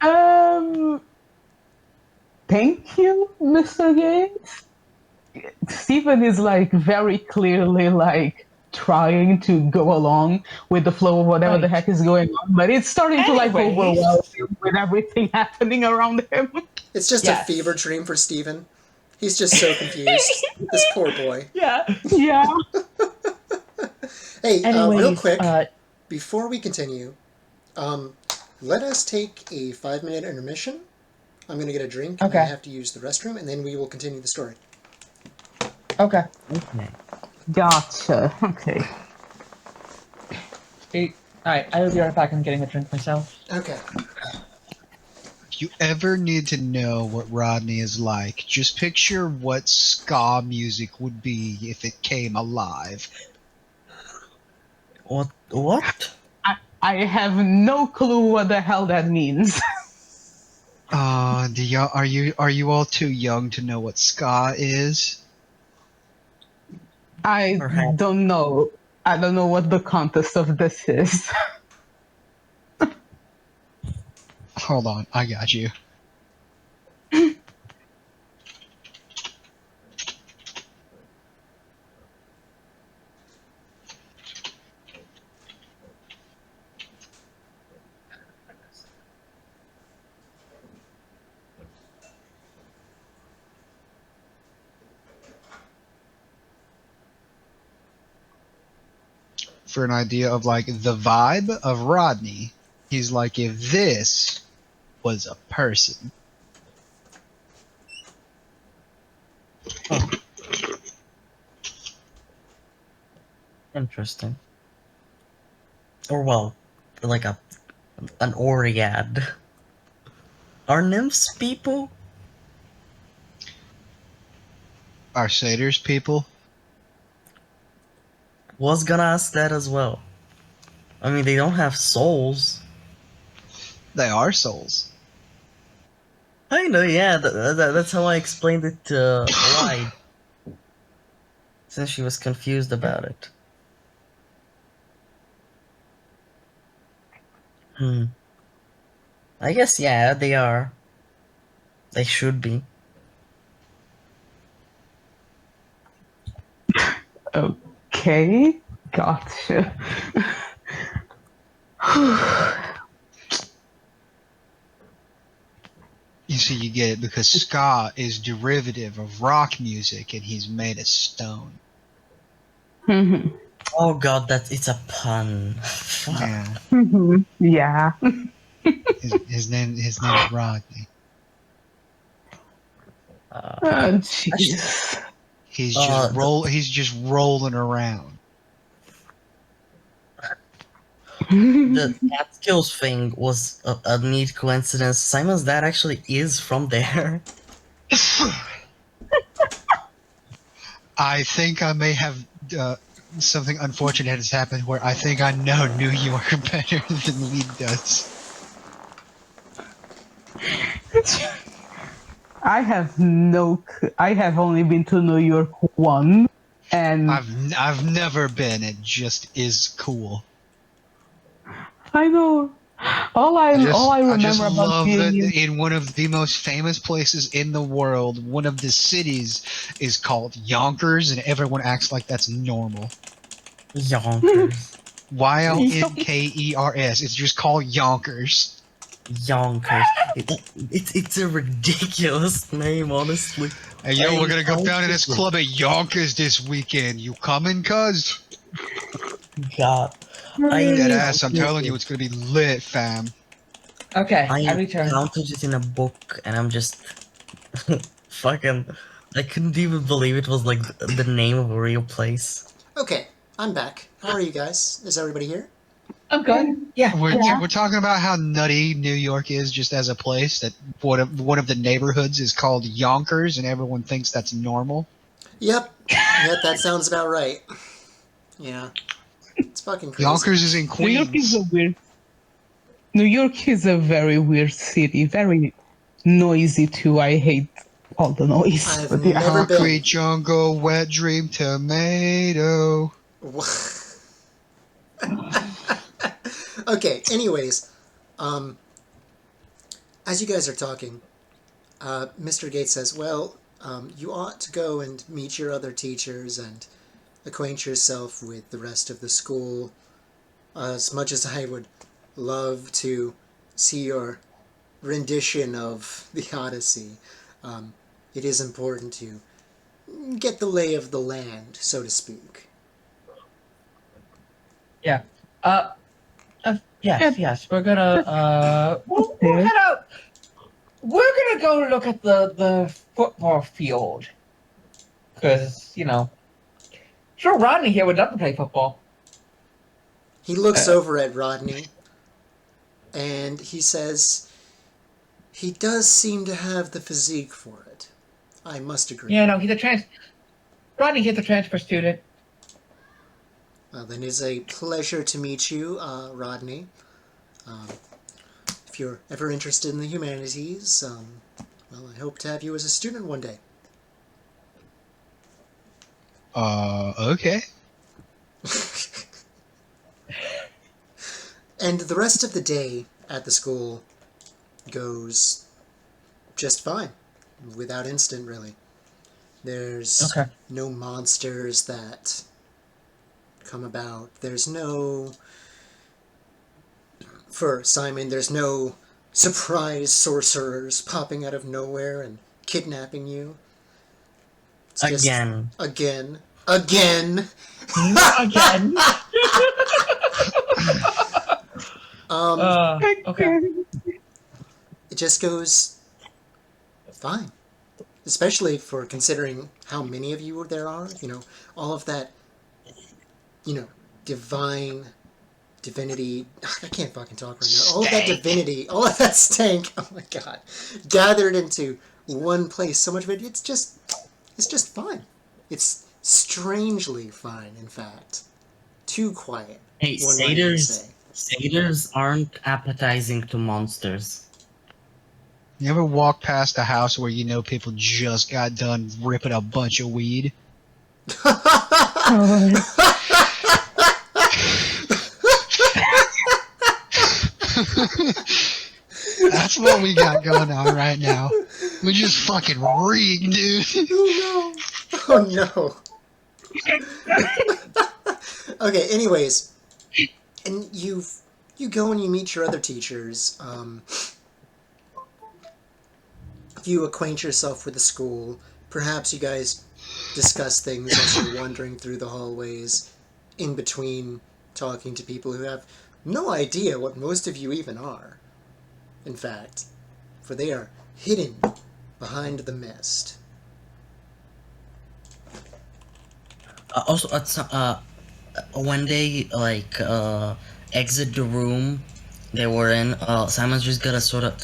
okay. Thank you, Mr. Gates. Stephen is like very clearly like trying to go along with the flow of whatever the Right. heck is going on, but it's starting to like Anyways. overwhelm him with everything happening around him. It's just Yes. a fever dream for Stephen. He's just so confused. This poor boy. Yeah. Yeah. Hey, Anyways, real quick, before we continue, let us take a 5-minute intermission. I'm going to get a drink and I Okay. have to use the restroom, and then we will continue the story. Okay. Okay. Gotcha. Okay. Alright, I will be right back. I'm getting a drink myself. Okay. If you ever need to know what Rodney is like, just picture what ska music would be if it came alive. What? I have no clue what the hell that means. Are you all too young to know what ska is? I Perhaps. don't know. I don't know what the context of this is. Hold on, I got you. For an idea of like the vibe of Rodney, he's like if this was a person. Interesting. Or well, like an Oread. Are nymphs people? Are satyrs people? Was gonna ask that as well. I mean, they don't have souls. They are souls. I know, yeah. That's how I explained it to Clyde. Since she was confused about it. I guess, yeah, they are. They should be. Okay. Gotcha. You see, you get it because ska is derivative of rock music, and he's made of stone. Mhm. Oh god, it's a pun. Fuck. Yeah, Mhm. Yeah. his name's Rodney. Jeez. He's Uh, just rolling around. The Catskills thing was a neat coincidence. Simon's dad actually is from there. I think I may have something unfortunate has happened where I think I know New York better than Lee does. I have I have only been to New York once, and I've never been. It just is cool. I know. All I I just remember about love that being in one of the most famous places in the world, one of the cities is called Yonkers, and everyone acts like that's normal. Yonkers. Yonkers. It's just called Yonkers. Yonkers. It's a ridiculous name, honestly. Hey, yo, we're gonna go down to this It- club at Yonkers this weekend. You coming, cuz? God, I Dead ass, I'm telling encountered you, it's gonna be lit, fam. Okay, I I return. encountered it in a book, and I'm just fucking. I couldn't even believe it was like the name of a real place. Okay, I'm back. How are you guys? Is everybody here? I'm good. Yeah. We're talking about how nutty New York is just as a place. That one of the neighborhoods is called Yonkers, and everyone thinks that's normal. Yep. Yep, that sounds about right. Yeah. It's fucking crazy. Yonkers is in New York is a Queens. weird. New York is a very weird city. Very noisy too. I hate all the noise. I've But yeah. never been. Concrete jungle, wet dream tomato. Okay, anyways, as you guys are talking, Mr. Gates says, well, you ought to go and meet your other teachers and acquaint yourself with the rest of the school. As much as I would love to see your rendition of the Odyssey, it is important to get the lay of the land, so to speak. Yeah. Yes. We're gonna we'll head out. We're gonna go look at the football field, because sure, Rodney here would love to play football. He looks over at Rodney and he says, he does seem to have the physique for it. I must agree. Yeah, no, Rodney, he's a transfer student. Well, then it's a pleasure to meet you, Rodney. If you're ever interested in the humanities, well, I hope to have you as a student one day. Okay. And the rest of the day at the school goes just fine, without incident, really. There's no monsters that come about. There's no... For Simon, there's no surprise sorcerers popping out of nowhere and kidnapping you. It's just, Again. Again. Again. Okay. It just goes fine. Especially for considering how many of you there are. All of that, divinity. I can't fucking talk right now. All of that divinity, all of that stank, oh my god, gathered into one place. So much of it, it's just fine. It's strangely fine, in fact. Too quiet. Hey, one might even say. satyrs aren't appetizing to monsters. You ever walk past a house where you know people just got done ripping a bunch of weed? That's what we got going on right now. We just fucking reek, dude. Oh no. Okay, anyways. And you go and you meet your other teachers. You acquaint yourself with the school. Perhaps you guys discuss things as you're wandering through the hallways, in between talking to people who have no idea what most of you even are. In fact, for they are hidden behind the mist. Also, when they exit the room they were in, Simon's just gonna sort of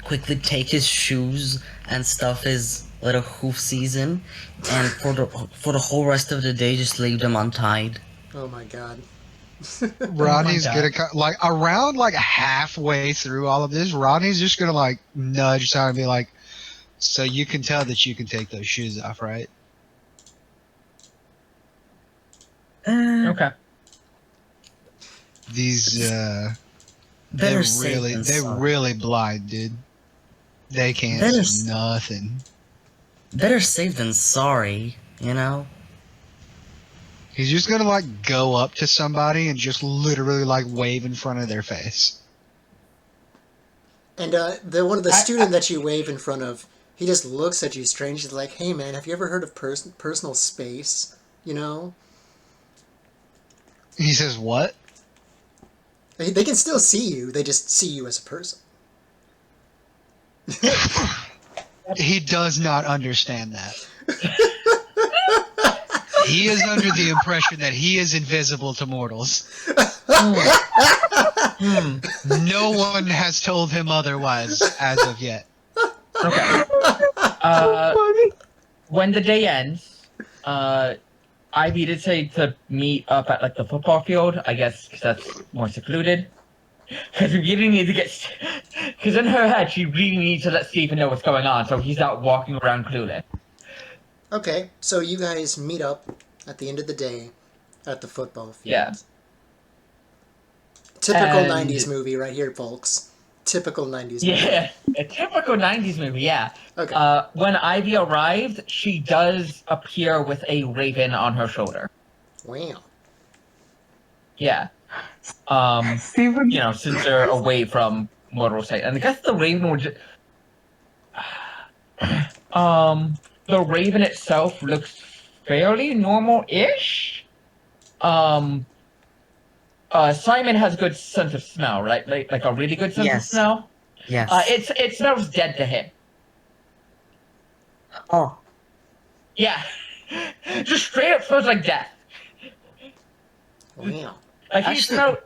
quickly take his shoes and stuff his little hoof season, and for the whole rest of the day just leave them untied. Oh my god. Rodney's gonna around halfway through all of this. Rodney's just gonna nudge Simon and be like, "So you can tell that you can take those shoes off, right?" Okay. These they're Better safe than they're sorry. really blind, dude. They can't Better see nothing. Better safe than sorry, you know? He's just gonna go up to somebody and just literally wave in front of their face. And one of the student that you wave in front of, he just looks at you strange. He's like, "Hey, man, have you ever heard of personal space? You know, He says, "What?" they can still see you. They just see you as a person." He does not understand that. He is under the impression that he is invisible to mortals. No one has told him otherwise as of yet. Okay. When the day ends, Ivy did say to meet up at like the football field. I guess because that's more secluded. Because we really need to get. Because in her head, she really needs to let Stephen know what's going on, so he's not walking around clueless. Okay, so you guys meet up at the end of the day at the football field. Yeah. Typical And- 90s movie right here, folks. Typical 90s movie. Yeah, a typical 90s movie, yeah. Okay. When Ivy arrived, she does appear with a raven on her shoulder. Wow. Yeah. Steven, Since they're away from mortal sight. And I guess the raven would the raven itself looks fairly normal-ish. Simon has a good sense of smell, right? Like a really good sense of Yes. smell. Yes. It smells dead to him. Oh, Yeah. Just straight up smells like death. Wow. Like Actually-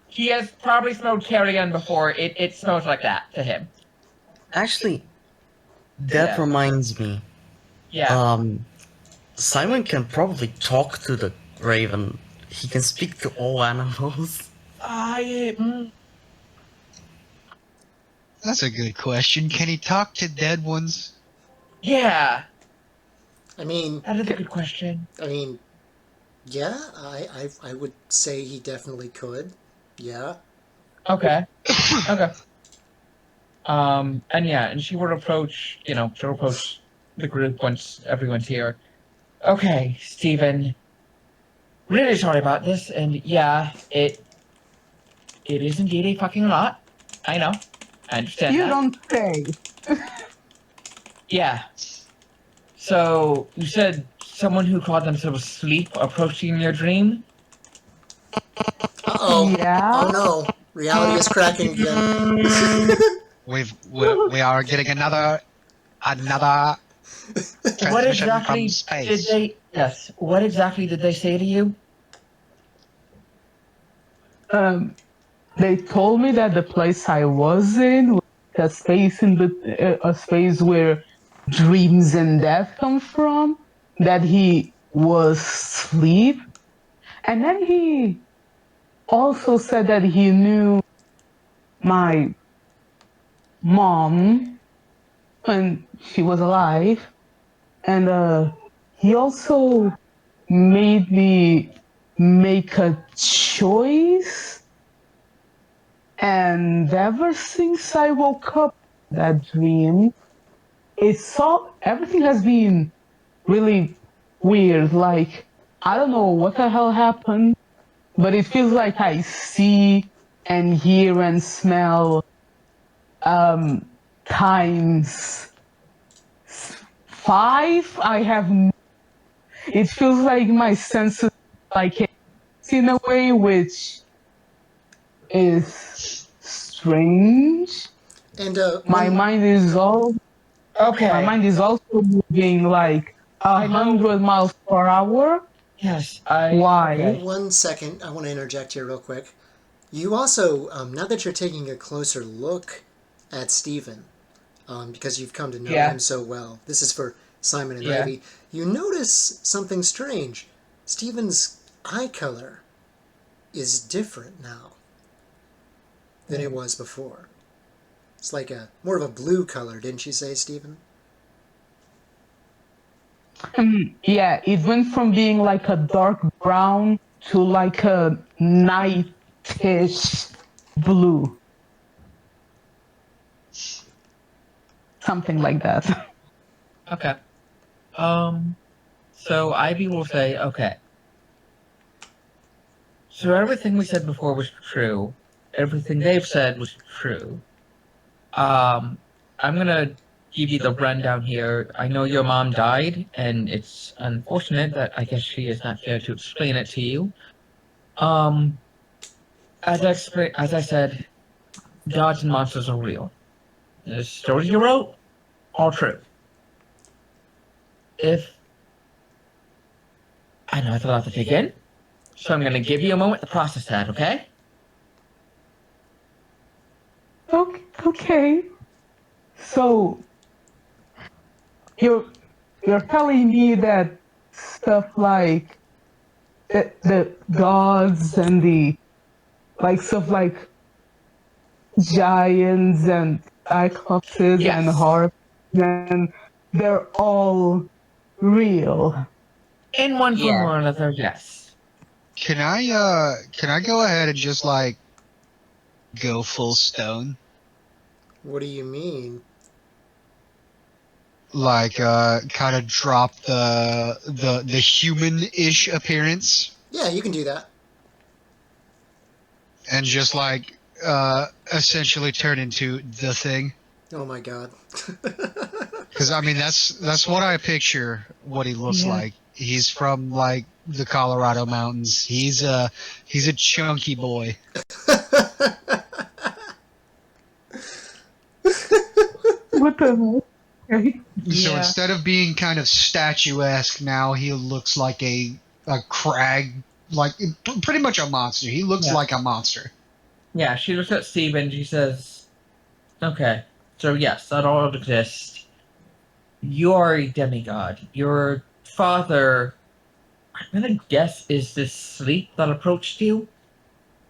he has probably smelled carrion before. It smells like that to him. actually, that Yeah. reminds me. Yeah. Simon can probably talk to the raven. He can speak to all animals. That's a good question. Can he talk to dead ones? Yeah. I mean, That is a good question. yeah, I would say he definitely could. Yeah. Okay. Okay. And she will approach, she'll approach the group once everyone's here. Okay, Stephen. Really sorry about this, and yeah, it is indeed a fucking lot. I know. I understand you that. don't say. Yeah. So, you said someone who called themselves Sleep approaching your dream? Uh-oh. Yeah. Oh no. Reality is cracking again. We are getting another What transmission exactly from space. What exactly did they say to you? They told me that the place I was in was a space a space where dreams and death come from. That he was asleep, and then he also said that he knew my mom when she was alive, and he also made me make a choice. And ever since I woke up from that dream, everything has been really weird. Like, I don't know what the hell happened, but it feels like I see and hear and smell times 5. It feels like my senses like in a way which is strange. And My mind is also moving like I know. 100 miles per hour. Yes, Why? okay. 1 second, I want to interject here real quick. You also, now that you're taking a closer look at Stephen, because you've come to know Yeah. him so well, this is for Simon and Yeah. Ivy, you notice something strange. Stephen's eye color is different now than it was before. It's like more of a blue color, didn't you say, Stephen? Yeah, it went from being like a dark brown to like a nightish blue. Something like that. Okay. So Ivy will say, okay. So everything we said before was true. Everything they've said was true. I'm gonna give you the rundown here. I know your mom died, and it's unfortunate that I guess she is not here to explain it to you. Um, as I said, gods and monsters are real. The stories you wrote, all true. If I know it's a lot to take in, so I'm gonna give you a moment to process that, okay? Okay. Okay. So you're you're telling me that stuff like the gods and the like stuff like giants and cyclopses and Yes. harps and they're all real. In one form Yeah. or another, yes. Can I go ahead and just like go full stone? What do you mean? Like kind of drop the human-ish appearance Yeah, you can do that. and just like essentially turn into the thing. Oh my god. Because I mean that's what I picture what he looks Yeah. like. He's from like the Colorado mountains. He's a chunky boy. What the okay. So Yeah. instead of being kind of statuesque, now he looks like a crag, like pretty much a monster. He looks Yeah. like a monster. Yeah, she looks at Steve and she says, okay, so yes, that all exists. You're a demigod. Your father, I'm gonna guess, is this sleep that approached you?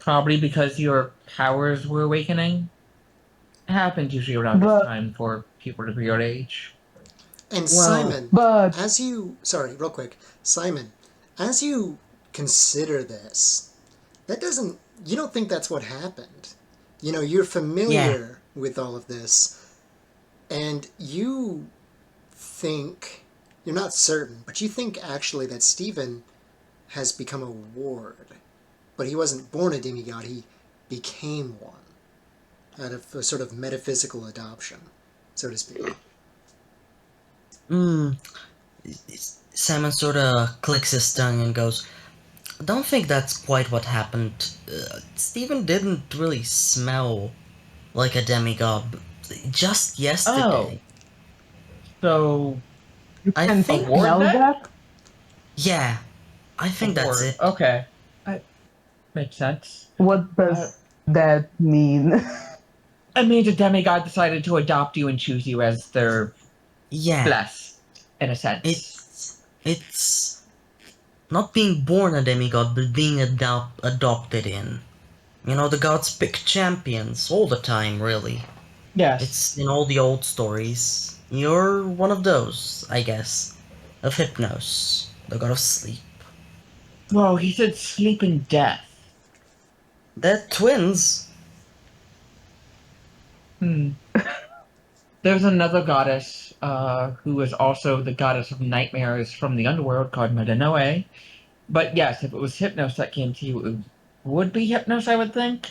Probably because your powers were awakening. It happens usually around this But time for people of your age. And Well, Simon, but as you, sorry, real quick, Simon, as you consider this, that doesn't, you don't think that's what happened. You know, you're Yeah. familiar with all of this, and you think, you're not certain, but you think actually that Stephen has become a ward. But he wasn't born a demigod, he became one out of a sort of metaphysical adoption, so to speak. Hmm. Simon sort of clicks his tongue and goes, I don't think that's quite what happened. Stephen didn't really smell like a demigod just oh, yesterday. so you I can a think, ward smell then? that? yeah, I A think that's ward. it. Okay. That makes sense. What Uh, does that mean? it means a demigod decided to adopt you and choose you as their Yeah, blessed, in a sense. it's not being born a demigod, but being adopted in. You know, the gods pick champions all the time, really. Yes. It's in all the old stories. You're one of those, I guess. Of Hypnos, the god of sleep. Whoa, he said sleeping death. They're twins. Hmm. There's another goddess, who is also the goddess of nightmares from the underworld called Medanoe. But yes, if it was Hypnos that came to you, it would be Hypnos, I would think.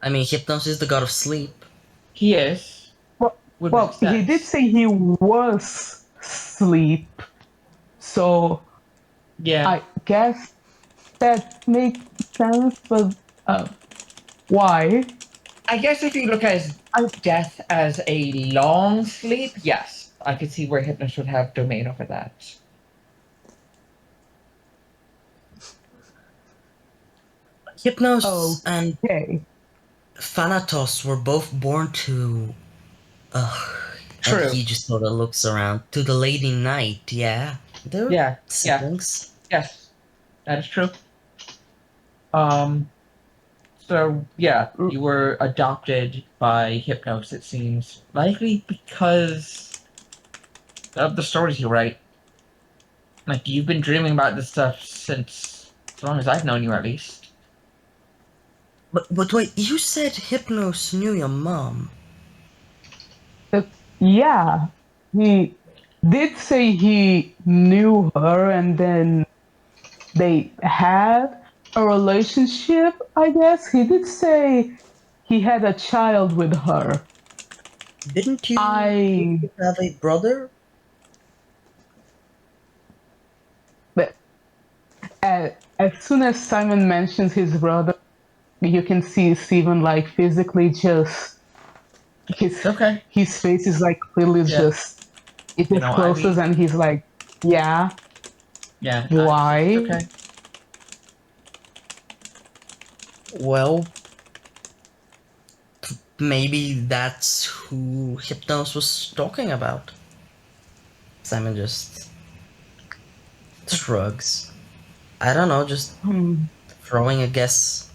I mean, Hypnos is the god of sleep. He is. well, Would make well, he did sense. say he was sleep, so Yeah. I guess that makes sense. But uh, why? I guess if you look at his I death as a long sleep, yes, I could see where Hypnos would have domain over that. Hypnos and okay. Thanatos were both born to. And True. he just sort of looks around. To the Lady Night, yeah. They're Yeah. Yeah. siblings. Yes. That is true. Um. So yeah, R- you were adopted by Hypnos. It seems likely because of the stories you write. Like you've been dreaming about this stuff since as long as I've known you, at least. But wait, you said Hypnos knew your mom. uh, yeah, he did say he knew her, and then they had a relationship. I guess he did say he had a child with her. Didn't you I have a brother? but as soon as Simon mentions his brother, you can see Steven like physically just his It's okay. his face is like clearly Yeah. just it You just know, I closes mean, and he's like, yeah, yeah, it's why? okay. Well, maybe that's who Hypnos was talking about. Simon just shrugs. I don't know, just Hmm. throwing a guess.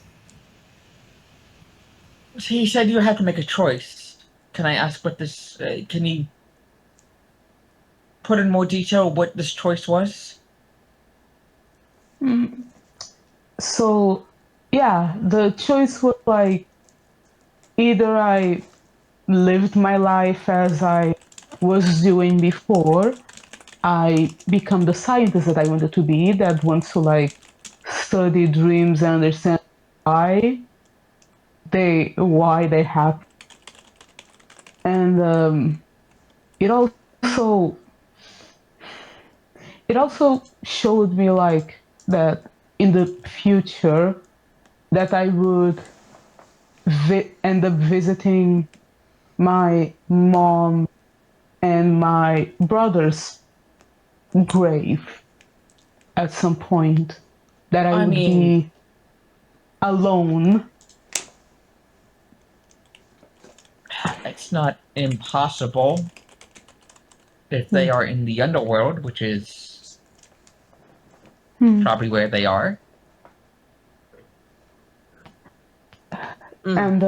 He said you had to make a choice. Can I ask what this? Can you put in more detail what this choice was? Hmm. So yeah, the choice was like either I lived my life as I was doing before, I become the scientist that I wanted to be, that wants to like study dreams and understand why why they happen. And it also it also showed me like that in the future that I would end up visiting my mom and my brother's grave at some point, that I I would mean, be alone. it's not impossible if they Hmm. are in the underworld, which is Hmm. probably where they are. Mm. And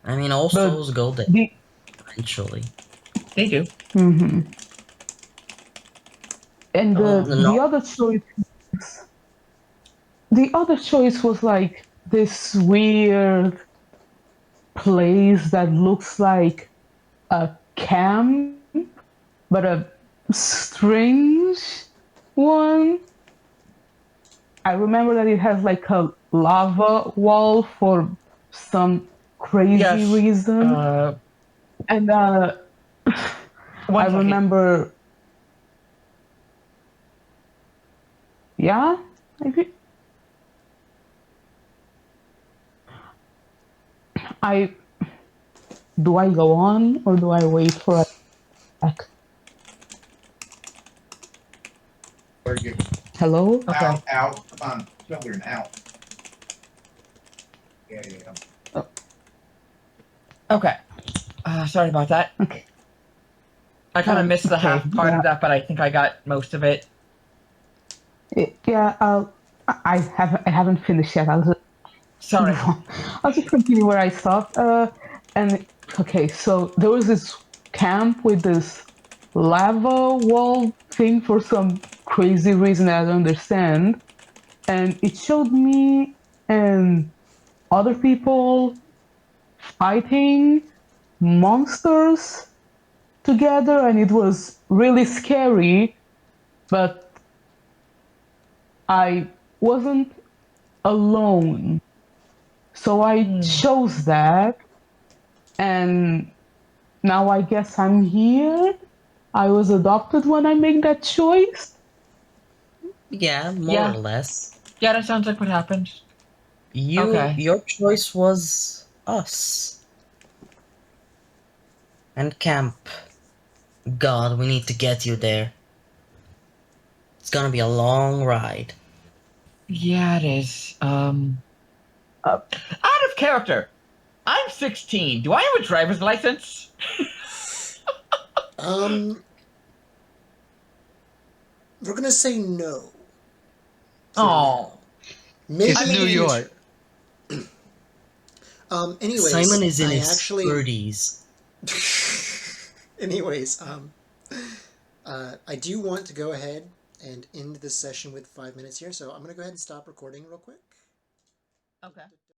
I mean, all but souls go there the eventually. They do. mhm. And No, the other choice was like this weird place that looks like a camp, but a strange one. I remember that it has like a lava wall for some crazy Yes. reason. And I One second. remember, yeah, maybe I do I go on or do I wait for a sec? Hello? Okay. Oh, Okay. Sorry about that. okay. I kind of missed the Okay. half part of that, but I think I got most of it. Yeah. I haven't finished yet. I'll just Sorry. I'll just continue where I stopped. And okay, so there was this camp with this lava wall thing for some crazy reason I don't understand, and it showed me and other people fighting monsters together, and it was really scary. But I wasn't alone, so I Hmm. chose that, and now I guess I'm here. I was adopted when I made that choice. yeah, more or Yeah. less. Yeah, that sounds like what happened. Okay. Your choice was us and camp. God, we need to get you there. It's gonna be a long ride. Yeah, it is. Uh, Out of character. I'm 16. Do I have a driver's license? Um, we're gonna say no for Oh. now. Maybe I It's in New the mean, York. future. Simon Anyways, is in I his actually. 30s. anyways, I do want to go ahead and end this session with 5 minutes here, so I'm gonna go ahead and stop recording real quick. okay.